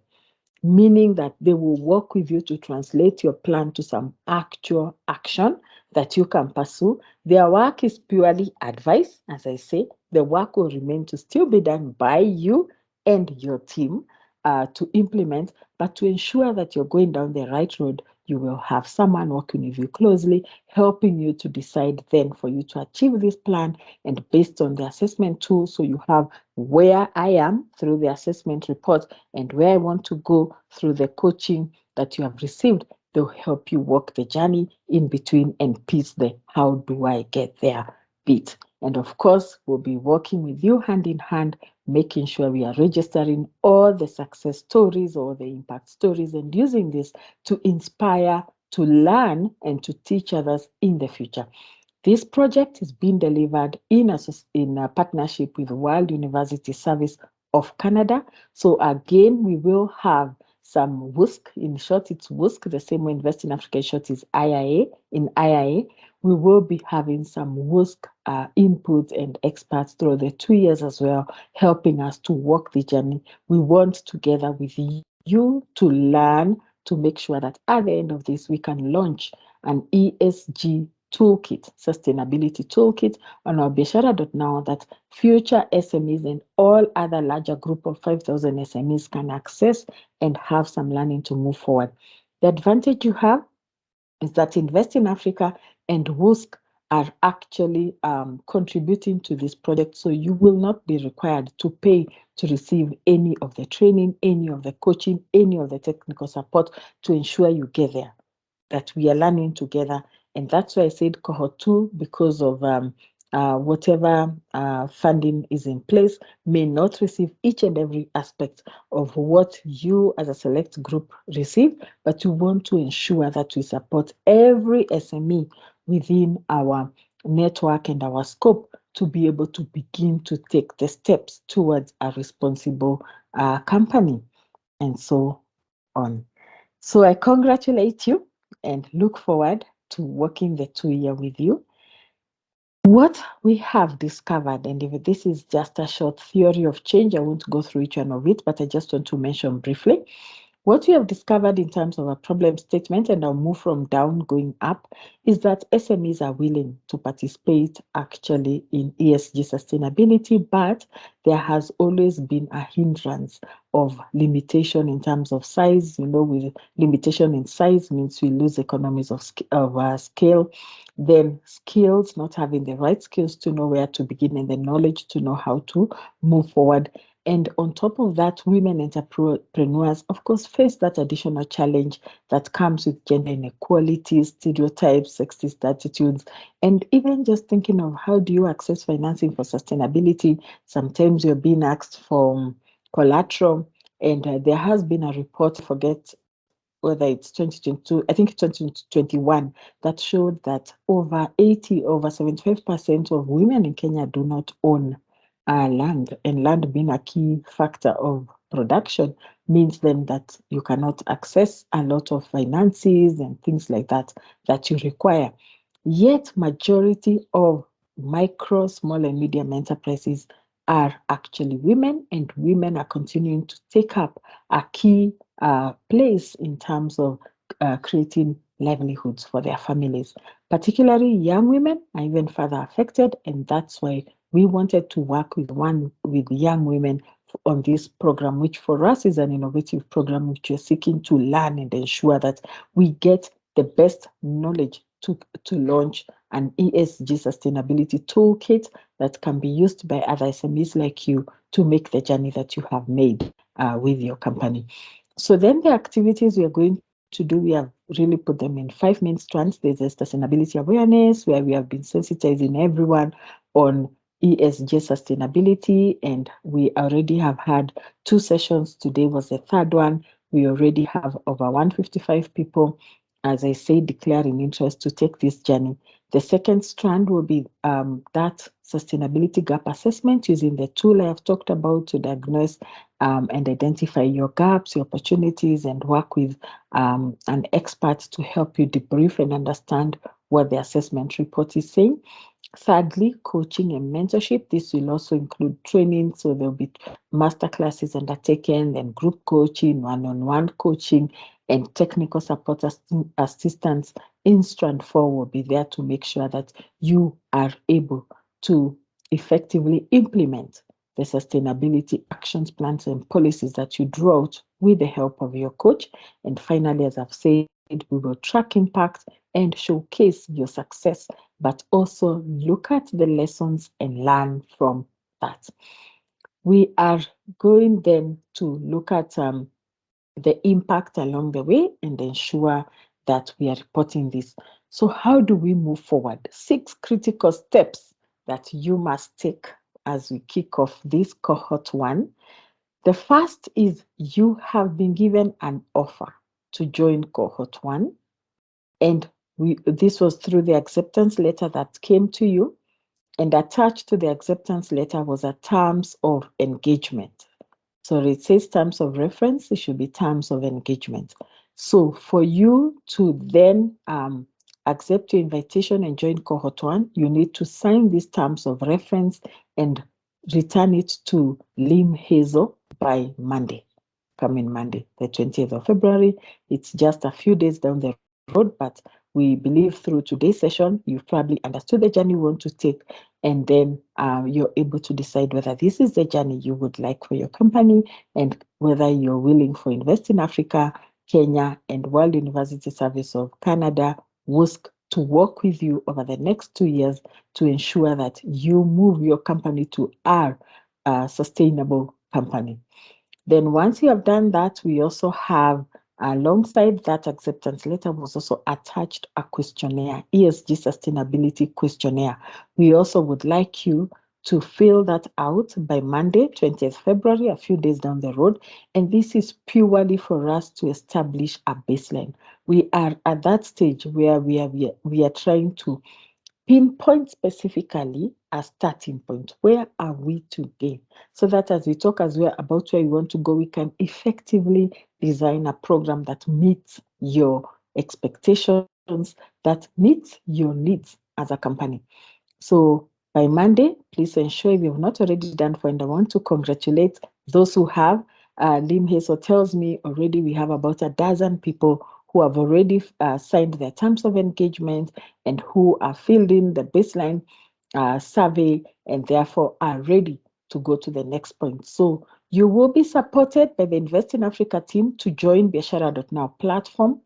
meaning that they will work with you to translate your plan to some actual action that you can pursue. Their work is purely advice. As I say, the work will remain to still be done by you and your team to implement, but to ensure that you're going down the right road, you will have someone working with you closely, helping you to decide then for you to achieve this plan. And based on the assessment tool, so you have where I am through the assessment report and where I want to go through the coaching that you have received. They'll help you walk the journey in between and piece the how do I get there bit. And of course, we'll be working with you hand in hand, making sure we are registering all the success stories or the impact stories and using this to inspire, to learn, and to teach others in the future. This project is being delivered in a partnership with World University Service of Canada. So again, we will have some WUSC. In short, it's WUSC, the same way Invest in Africa in short is IIA. In IIA, we will be having some WUSC input and experts through the 2 years as well, helping us to walk the journey. We want together with you to learn, to make sure that at the end of this, we can launch an ESG toolkit, sustainability toolkit on our biashara.now that future SMEs and all other larger group of 5,000 SMEs can access and have some learning to move forward. The advantage you have is that Invest in Africa and WUSC are actually contributing to this project. So you will not be required to pay to receive any of the training, any of the coaching, any of the technical support to ensure you get there, that we are learning together. And that's why I said cohort 2, because of whatever funding is in place, may not receive each and every aspect of what you as a select group receive, but we want to ensure that we support every SME within our network and our scope to be able to begin to take the steps towards a responsible company, and so on. So I congratulate you and look forward to working the 2 year with you. What we have discovered, and if this is just a short theory of change, I won't go through each one of it, but I just want to mention briefly. What we have discovered in terms of a problem statement, and I'll move from down going up, is that SMEs are willing to participate actually in ESG sustainability, but there has always been a hindrance of limitation in terms of size. With limitation in size means we lose economies of scale. Then skills, not having the right skills to know where to begin and the knowledge to know how to move forward. And on top of that, women entrepreneurs, of course, face that additional challenge that comes with gender inequality, stereotypes, sexist attitudes, and even just thinking of how do you access financing for sustainability. Sometimes you're being asked for collateral, and there has been a report, I forget whether it's 2022, I think 2021, that showed that over 75% of women in Kenya do not own land, and land being a key factor of production means then that you cannot access a lot of finances and things like that that you require. Yet majority of micro, small and medium enterprises are actually women, and women are continuing to take up a key place in terms of creating livelihoods for their families. Particularly young women are even further affected, and that's why we wanted to work with young women on this program, which for us is an innovative program which we're seeking to learn and ensure that we get the best knowledge to launch an ESG sustainability toolkit that can be used by other SMEs like you to make the journey that you have made with your company. So then the activities we are going to do, we have really put them in 5 main strands. There's a sustainability awareness where we have been sensitizing everyone on ESG sustainability, and we already have had 2 sessions. Today was the third one. We already have over 155 people, as I say, declaring interest to take this journey. The second strand will be that sustainability gap assessment using the tool I have talked about to diagnose and identify your gaps, your opportunities, and work with an expert to help you debrief and understand what the assessment report is saying. Thirdly, coaching and mentorship. This will also include training, so there'll be master classes undertaken, then group coaching, one-on-one coaching, and technical support assistance in Strand 4 will be there to make sure that you are able to effectively implement the sustainability actions, plans, and policies that you draw out with the help of your coach. And finally, as I've said, we will track impact and showcase your success, but also look at the lessons and learn from that. We are going then to look at the impact along the way and ensure that we are reporting this. So how do we move forward? 6 critical steps that you must take as we kick off this cohort 1. The first is you have been given an offer to join cohort 1, and this was through the acceptance letter that came to you, and attached to the acceptance letter was a terms of engagement. So it says terms of reference, it should be terms of engagement. So for you to then accept your invitation and join cohort 1, you need to sign these terms of reference and return it to Lim Hazel by Monday, coming Monday, the 20th of February. It's just a few days down the road, but we believe through today's session, you've probably understood the journey you want to take, and then you're able to decide whether this is the journey you would like for your company, and whether you're willing for Invest in Africa, Kenya, and World University Service of Canada, WUSC, to work with you over the next 2 years to ensure that you move your company to our sustainable company. Then once you have done that, we also have, alongside that acceptance letter was also attached a questionnaire, ESG sustainability questionnaire. We also would like you to fill that out by Monday, 20th February, a few days down the road. And this is purely for us to establish a baseline. We are at that stage where we are trying to pinpoint specifically a starting point. Where are we today? So that as we talk as well about where we want to go, we can effectively design a program that meets your expectations, that meets your needs as a company. So by Monday, please ensure if you've not already done so, and I want to congratulate those who have. Lim Hazel tells me already we have about a dozen people who have already signed their terms of engagement and who are filled in the baseline survey and therefore are ready to go to the next point. So you will be supported by the Invest in Africa team to join Biashara.now platform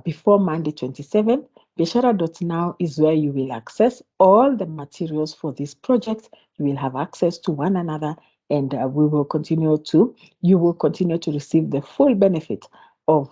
before Monday 27. Biashara.now is where you will access all the materials for this project. You will have access to one another, and you will continue to receive the full benefit of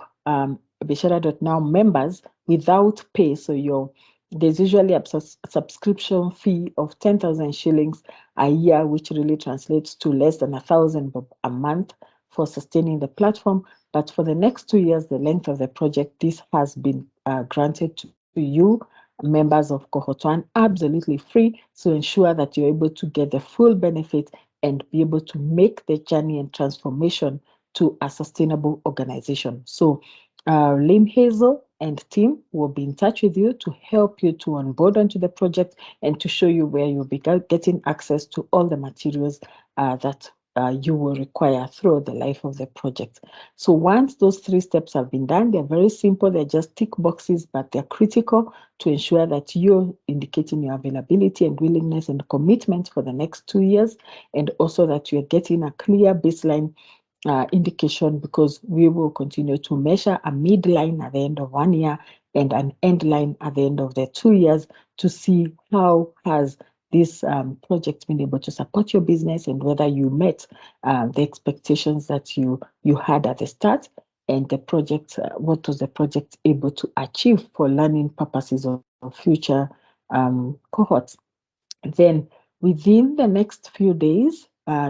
Bishara.now members without pay. So there's usually a subscription fee of 10,000 shillings a year, which really translates to less than 1,000 a month for sustaining the platform. But for the next 2 years, the length of the project, this has been granted to you, members of Cohort 1, absolutely free. So ensure that you're able to get the full benefit and be able to make the journey and transformation to a sustainable organization. So Lim Hazel and team will be in touch with you to help you to onboard onto the project and to show you where you'll be getting access to all the materials that you will require throughout the life of the project. So once those 3 steps have been done, they're very simple. They're just tick boxes, but they're critical to ensure that you're indicating your availability and willingness and commitment for the next 2 years, and also that you're getting a clear baseline indication, because we will continue to measure a midline at the end of 1 year and an end line at the end of the 2 years to see how has this project been able to support your business and whether you met the expectations that you had at the start, and the project, what was the project able to achieve for learning purposes of future cohorts. Then within the next few days,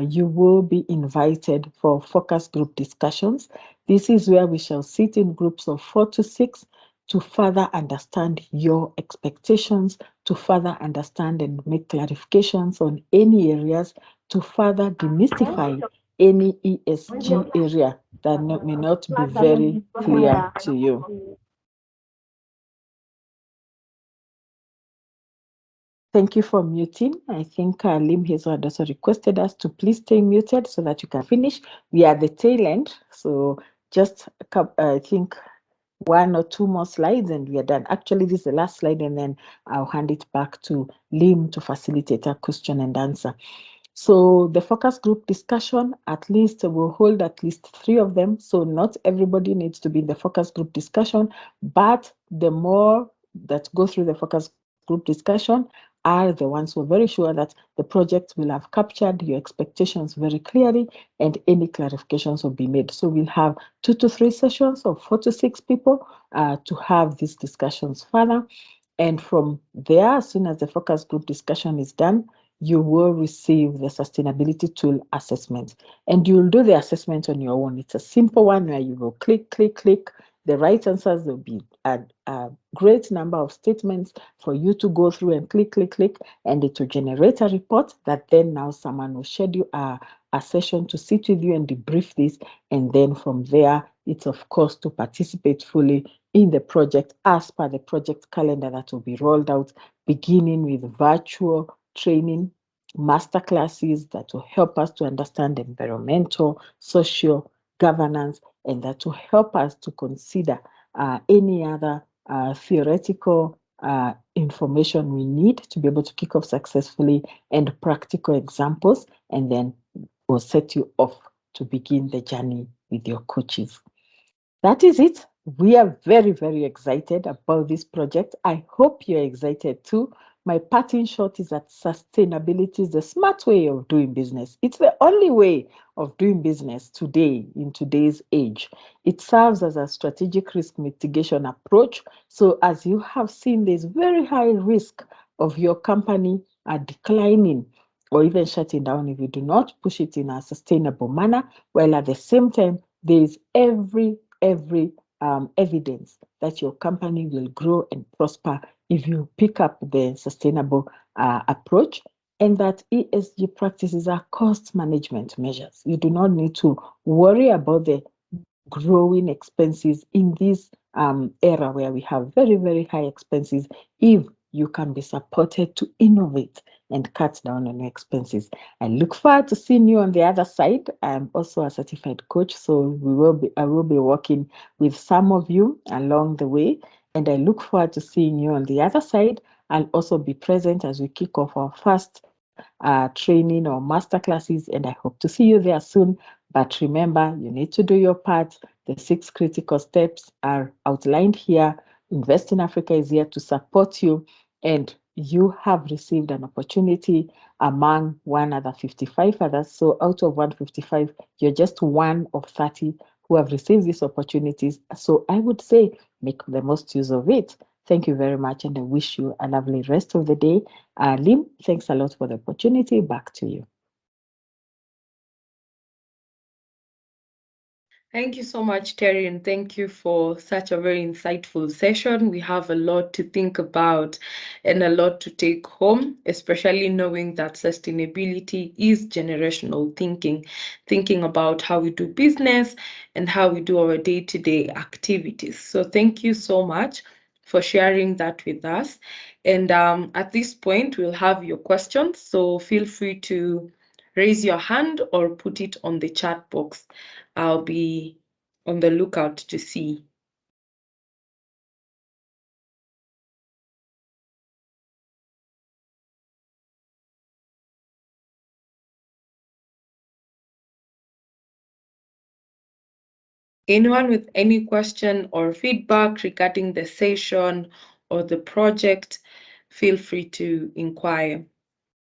you will be invited for focus group discussions. This is where we shall sit in groups of 4 to 6 to further understand your expectations, to further understand and make clarifications on any areas, to further demystify any ESG area that may not be very clear to you. Thank you for muting. I think Lim Hazel had also requested us to please stay muted so that you can finish. We are at the tail end, so just I think 1 or 2 more slides and we are done. Actually, this is the last slide, and then I'll hand it back to Lim to facilitate our question and answer. So the focus group discussion, at least we'll hold at least 3 of them. So not everybody needs to be in the focus group discussion, but the more that go through the focus group discussion are the ones who are very sure that the project will have captured your expectations very clearly and any clarifications will be made. So we'll have 2 to 3 sessions of 4 to 6 people to have these discussions further. And from there, as soon as the focus group discussion is done, you will receive the sustainability tool assessment. And you'll do the assessment on your own. It's a simple one where you will click, click, click. The right answers will be a great number of statements for you to go through and click, click, click, and it will generate a report that then now someone will schedule a session to sit with you and debrief this. And then from there, it's of course to participate fully in the project as per the project calendar that will be rolled out, beginning with virtual training, master classes that will help us to understand environmental, social governance, and that will help us to consider any other theoretical information we need to be able to kick off successfully, and practical examples, and then we'll set you off to begin the journey with your coaches. That is it. We are very, very excited about this project. I hope you're excited too. My parting shot is that sustainability is the smart way of doing business. It's the only way of doing business today, in today's age. It serves as a strategic risk mitigation approach. So as you have seen, there's very high risk of your company declining or even shutting down if you do not push it in a sustainable manner, while at the same time, there is every evidence that your company will grow and prosper if you pick up the sustainable approach, and that ESG practices are cost management measures. You do not need to worry about the growing expenses in this era where we have very, very high expenses if you can be supported to innovate and cut down on your expenses. I look forward to seeing you on the other side. I'm also a certified coach, so I will be working with some of you along the way, and I look forward to seeing you on the other side. I'll also be present as we kick off our first training or master classes, and I hope to see you there soon. But remember, you need to do your part. The 6 critical steps are outlined here. Invest in Africa is here to support you, and you have received an opportunity among one other 55 others. So out of 155, you're just one of 30 who have received these opportunities. So I would say make the most use of it. Thank you very much, and I wish you a lovely rest of the day. Lim, thanks a lot for the opportunity. Back to you. Thank you so much, Terry, and thank you for such a very insightful session. We have a lot to think about and a lot to take home, especially knowing that sustainability is generational thinking, thinking about how we do business and how we do our day-to-day activities. So thank you so much for sharing that with us. And at this point, we'll have your questions. So feel free to raise your hand or put it on the chat box. I'll be on the lookout to see. Anyone with any question or feedback regarding the session or the project, feel free to inquire.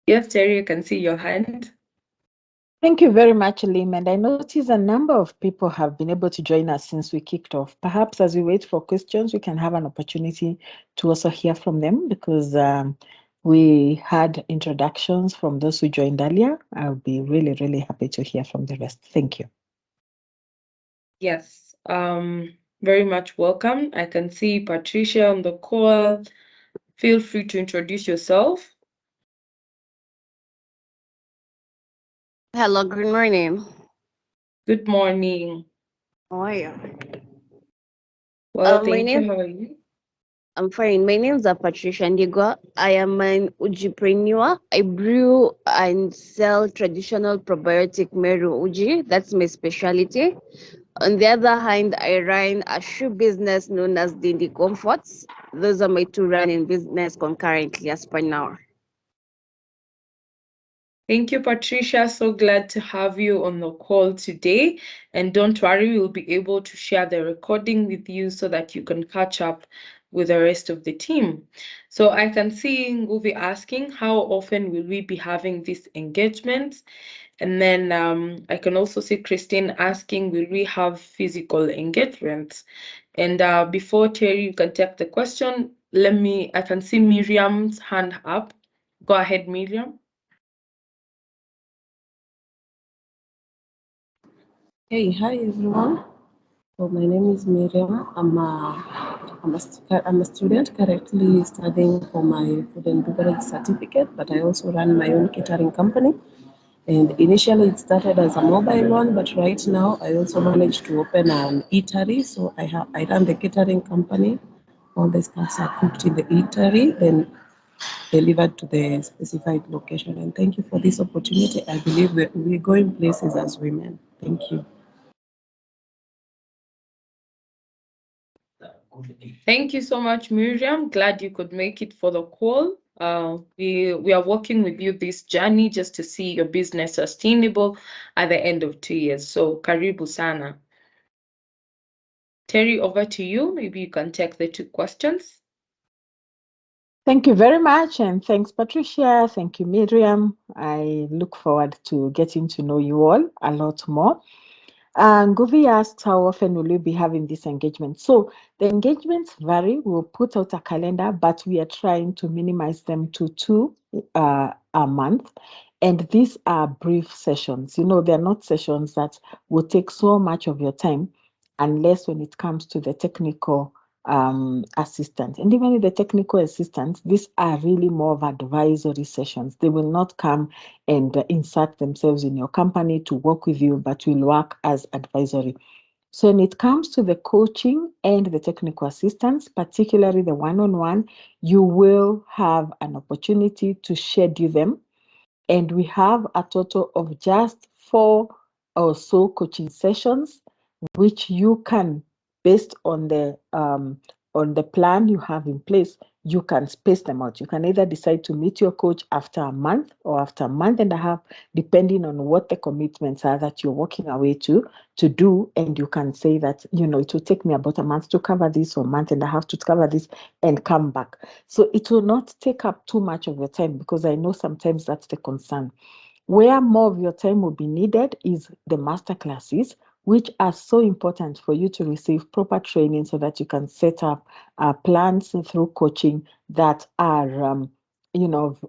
Yes, Terry, I can see your hand. Thank you very much, Lim. And I notice a number of people have been able to join us since we kicked off. Perhaps as we wait for questions, we can have an opportunity to also hear from them because we had introductions from those who joined earlier. I'll be really, really happy to hear from the rest. Thank you. Yes, very much welcome. I can see Patricia on the call. Feel free to introduce yourself. Hello, good morning. Good morning. How are you? Well, My thank you. name, How are you? I'm fine. My name is Patricia Ndigo. I am an Ujipreneur. I brew and sell traditional probiotic Meru Uji. That's my specialty. On the other hand, I run a shoe business known as Dindi Comforts. Those are my two running business concurrently as per now. Thank you, Patricia. So glad to have you on the call today. And don't worry, we'll be able to share the recording with you so that you can catch up with the rest of the team. So I can see Nguvi asking, how often will we be having these engagements? And then I can also see Christine asking, will we have physical engagements? And before Terry, you can take the question. I can see Miriam's hand up. Go ahead, Miriam. Hey, hi everyone. So my name is Miriam. I'm a student currently studying for my food and beverage certificate, but I also run my own catering company. And initially it started as a mobile one, but right now I also managed to open an eatery. So I run the catering company. All the stuffs are cooked in the eatery, then delivered to the specified location. And thank you for this opportunity. I believe we're going places as women. Thank you. Thank you so much, Miriam. Glad you could make it for the call. We are working with you this journey just to see your business sustainable at the end of 2 years. So karibu sana. Terry, over to you. Maybe you can take the two questions. Thank you very much. And thanks, Patricia. Thank you, Miriam. I look forward to getting to know you all a lot more. Guvi asks, how often will you be having this engagement? So the engagements vary. We'll put out a calendar, but we are trying to minimize them to two a month. And these are brief sessions. They're not sessions that will take so much of your time, unless when it comes to the technical assistant. And even with the technical assistants, these are really more of advisory sessions. They will not come and insert themselves in your company to work with you, but will work as advisory. So when it comes to the coaching and the technical assistance, particularly the one-on-one, you will have an opportunity to schedule them. And we have a total of just 4 or so coaching sessions, which you can, based on the on the plan you have in place, you can space them out. You can either decide to meet your coach after a month or after a month and a half, depending on what the commitments are that you're working away to do. And you can say that, it will take me about a month to cover this or a month and a half to cover this and come back. So it will not take up too much of your time, because I know sometimes that's the concern. Where more of your time will be needed is the master classes, which are so important for you to receive proper training so that you can set up plans through coaching that are,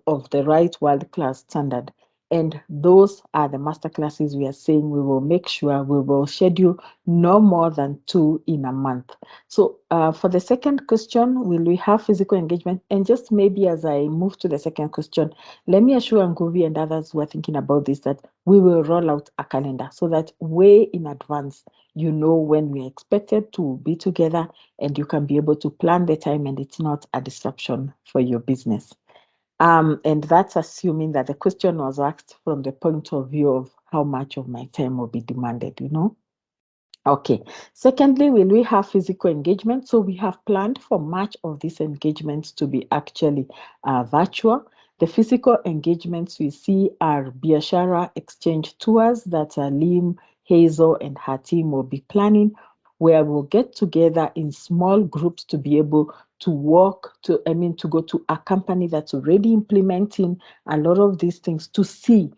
of the right world-class standard. And those are the master classes we are saying we will make sure we will schedule no more than 2 in a month. So for the second question, will we have physical engagement? And just maybe as I move to the second question, let me assure Nguvi and others who are thinking about this that we will roll out a calendar so that way in advance, you know when we're expected to be together, and you can be able to plan the time and it's not a disruption for your business. And that's assuming that the question was asked from the point of view of how much of my time will be demanded. Okay. Secondly, will we have physical engagement? So we have planned for much of these engagements to be actually virtual. The physical engagements we see are Biashara exchange tours that Lim, Hazel, and her team will be planning, where we'll get together in small groups to be able to to go to a company that's already implementing a lot of these things, to see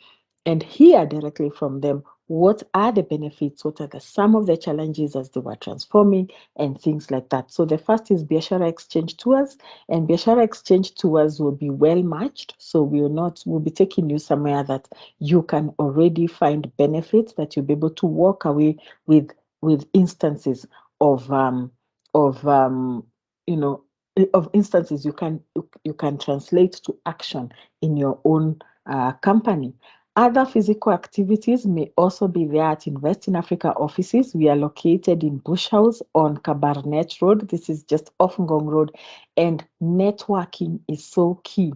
and hear directly from them what are the benefits, what are some of the challenges as they were transforming, and things like that. So the first is Biashara Exchange Tours, and Biashara Exchange Tours will be well matched. So we'll be taking you somewhere that you can already find benefits, that you'll be able to walk away with instances of of um, you know of instances you can translate to action in your own company. Other physical activities may also be there at Invest in Africa offices. We are located in Bush House on Cabernet Road. This is just off Ngong Road, and networking is so key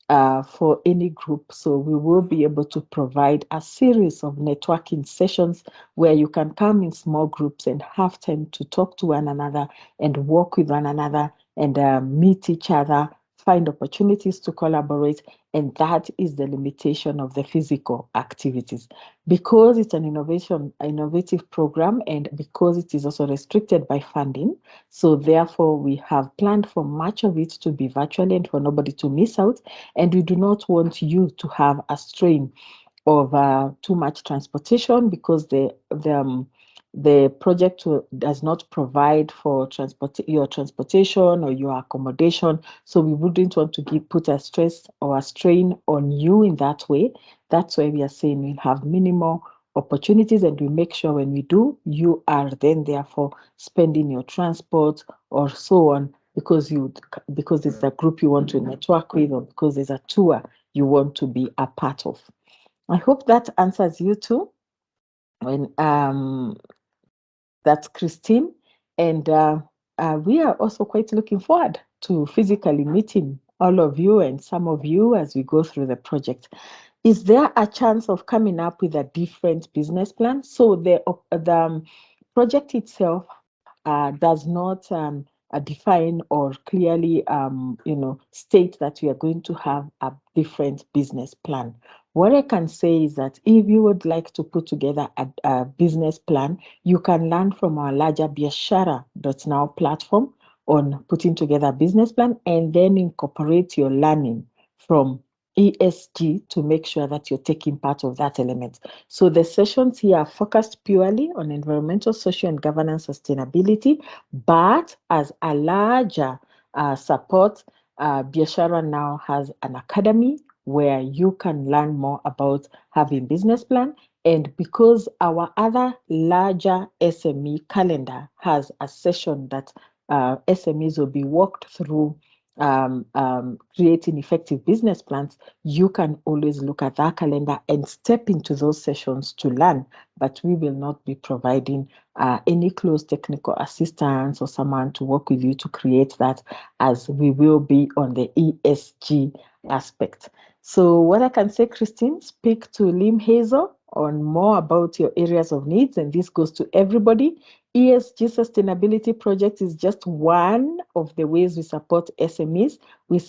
for any group. So we will be able to provide a series of networking sessions where you can come in small groups and have time to talk to one another and work with one another and meet each other, find opportunities to collaborate. And that is the limitation of the physical activities. Because it's an innovative program, and because it is also restricted by funding, so therefore we have planned for much of it to be virtually and for nobody to miss out. And we do not want you to have a strain of too much transportation, because the project does not provide for your transportation or your accommodation. So we wouldn't want to put a stress or a strain on you in that way. That's why we are saying we'll have minimal opportunities, and we make sure when we do, you are then therefore spending your transport or so on, because it's a group you want to network with, or because there's a tour you want to be a part of. I hope that answers you too. When That's Christine, and we are also quite looking forward to physically meeting all of you and some of you as we go through the project. Is there a chance of coming up with a different business plan? So the project itself does not define or clearly state that we are going to have a different business plan. What I can say is that if you would like to put together a business plan, you can learn from our larger Biashara.now platform on putting together a business plan, and then incorporate your learning from ESG to make sure that you're taking part of that element. So the sessions here are focused purely on environmental, social, and governance sustainability, but as a larger support, Biashara now has an academy where you can learn more about having business plan. And because our other larger SME calendar has a session that SMEs will be walked through creating effective business plans, you can always look at that calendar and step into those sessions to learn. But we will not be providing any close technical assistance or someone to work with you to create that, as we will be on the ESG aspect. So what I can say, Christine, speak to Lim Hazel on more about your areas of needs, and this goes to everybody. ESG Sustainability Project is just one of the ways we support SMEs. We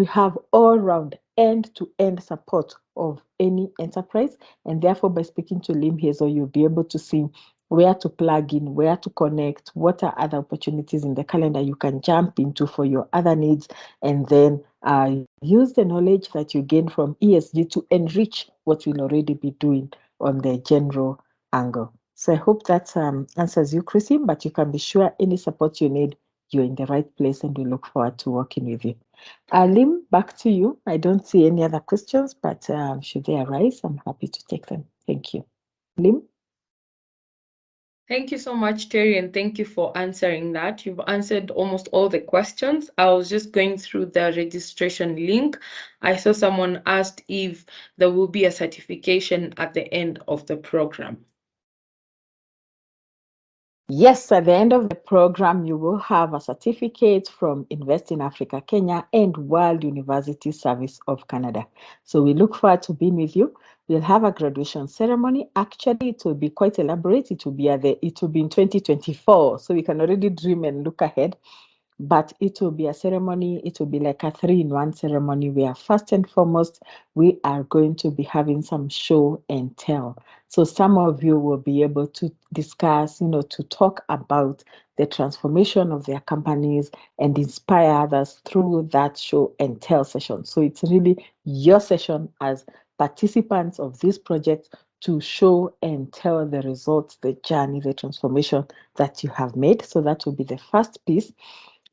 have all-round end-to-end support of any enterprise, and therefore by speaking to Lim Hazel, you'll be able to see where to plug in, where to connect, what are other opportunities in the calendar you can jump into for your other needs, and then use the knowledge that you gain from ESG to enrich what we'll already be doing on the general angle. So I hope that answers you, Chrissy, but you can be sure any support you need, you're in the right place, and we look forward to working with you. Lim, back to you. I don't see any other questions, but should they arise, I'm happy to take them. Thank you. Lim? Thank you so much, Terry, and thank you for answering that. You've answered almost all the questions. I was just going through the registration link. I saw someone asked if there will be a certification at the end of the program. Yes, at the end of the program, you will have a certificate from Invest in Africa Kenya and World University Service of Canada. So we look forward to being with you. We'll have a graduation ceremony. Actually, it will be quite elaborate. It will be in 2024. So we can already dream and look ahead. But it will be a ceremony, it will be like a 3-in-1 ceremony where first and foremost, we are going to be having some show and tell. So some of you will be able to discuss, to talk about the transformation of their companies and inspire others through that show and tell session. So it's really your session as participants of this project to show and tell the results, the journey, the transformation that you have made. So that will be the first piece.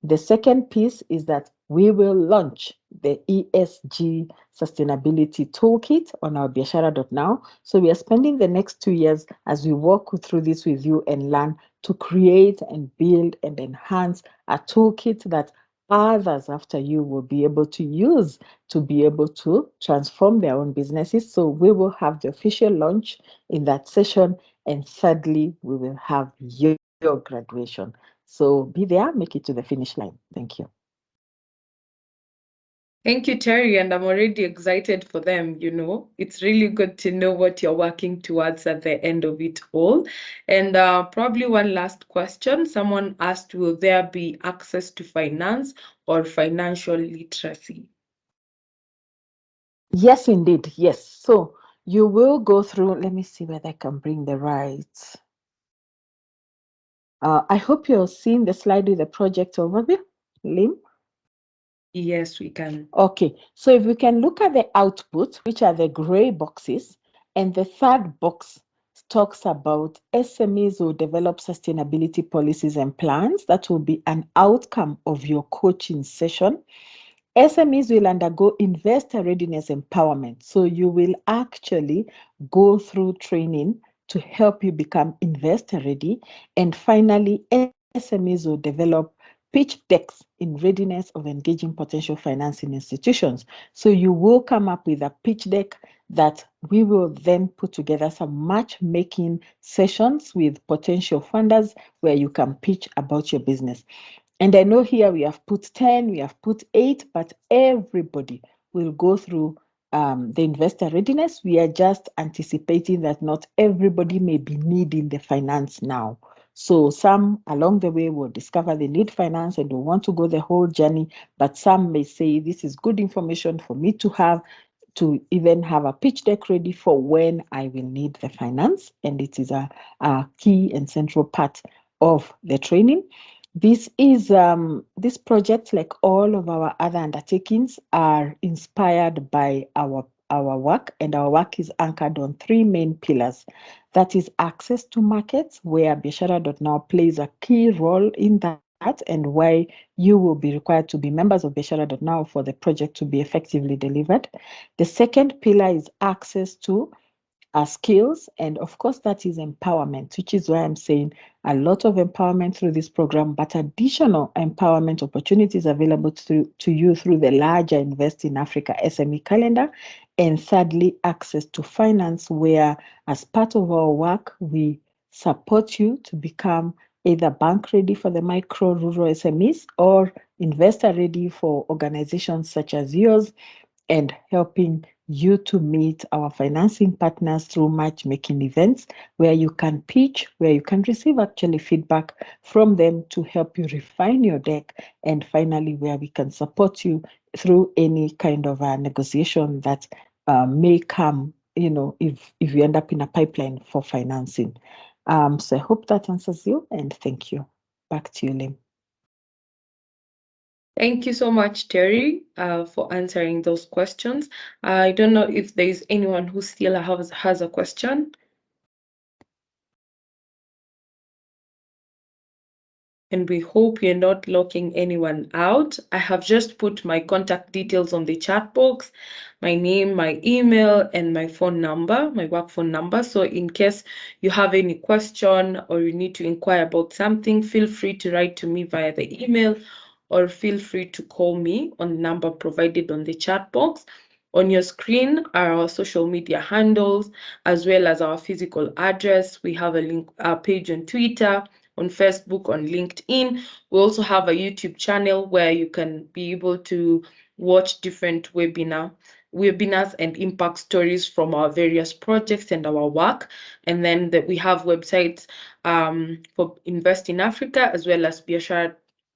The second piece is that we will launch the ESG Sustainability Toolkit on our biashara.now. So we are spending the next 2 years as we walk through this with you and learn to create and build and enhance a toolkit that others after you will be able to use to be able to transform their own businesses. So we will have the official launch in that session. And thirdly, we will have your graduation. So be there, make it to the finish line. Thank you. Thank you, Terry, and I'm already excited for them, It's really good to know what you're working towards at the end of it all. And probably one last question. Someone asked, will there be access to finance or financial literacy? Yes, indeed. Yes. So you will go through, let me see whether I can bring the right. I hope you're seeing the slide with the project overview, Lim. Yes, we can. Okay, so if we can look at the output, which are the gray boxes, and the third box talks about SMEs will develop sustainability policies and plans. That will be an outcome of your coaching session. SMEs will undergo investor readiness empowerment. So you will actually go through training to help you become investor ready. And finally, SMEs will develop pitch decks in readiness of engaging potential financing institutions. So you will come up with a pitch deck that we will then put together some matchmaking sessions with potential funders where you can pitch about your business. And I know here we have put 10, we have put 8, but everybody will go through the investor readiness. We are just anticipating that not everybody may be needing the finance now. So some along the way will discover they need finance and will want to go the whole journey, but some may say this is good information for me to have, to even have a pitch deck ready for when I will need the finance. And it is a key and central part of the training. This project, like all of our other undertakings, are inspired by our work, and our work is anchored on 3 main pillars. That is access to markets, where biashara.now plays a key role in that, and why you will be required to be members of biashara.now for the project to be effectively delivered. The second pillar is access to skills, and of course that is empowerment, which is why I'm saying a lot of empowerment through this program, but additional empowerment opportunities available to you through the larger Invest in Africa SME calendar. And thirdly, access to finance, where as part of our work we support you to become either bank ready for the micro rural SMEs or investor ready for organizations such as yours, and helping you to meet our financing partners through matchmaking events where you can pitch, where you can receive actually feedback from them to help you refine your deck, and finally where we can support you through any kind of a negotiation that may come, if you end up in a pipeline for financing. So I hope that answers you, and thank you. Back to you, Lim. Thank you so much, Terry, for answering those questions. I don't know if there is anyone who still has a question. And we hope you're not locking anyone out. I have just put my contact details on the chat box, my name, my email, and my phone number, my work phone number. So in case you have any question or you need to inquire about something, feel free to write to me via the email or feel free to call me on the number provided on the chat box. On your screen are our social media handles, as well as our physical address. We have a page on Twitter, on Facebook, on LinkedIn. We also have a YouTube channel where you can be able to watch different webinars and impact stories from our various projects and our work. And then we have websites for Invest in Africa, as well as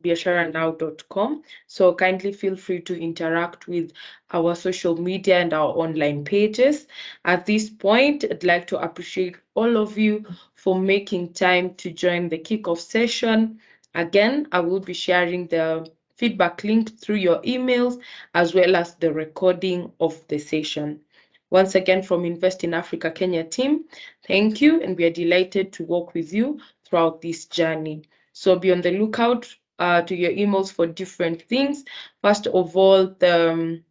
biasharanow.com. So kindly feel free to interact with our social media and our online pages. At this point, I'd like to appreciate all of you for making time to join the kickoff session. Again, I will be sharing the feedback link through your emails as well as the recording of the session. Once again, from Invest in Africa Kenya team, thank you, and we are delighted to work with you throughout this journey. So be on the lookout to your emails for different things. First of all, the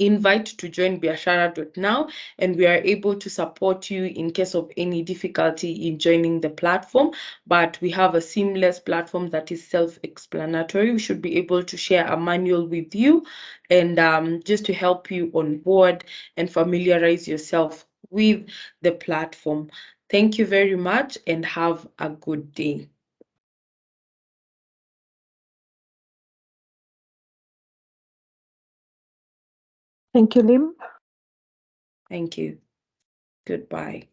invite to join biashara.now, and we are able to support you in case of any difficulty in joining the platform. But we have a seamless platform that is self-explanatory. We should be able to share a manual with you and just to help you on board and familiarize yourself with the platform. Thank you very much and have a good day. Thank you, Lim. Thank you. Goodbye.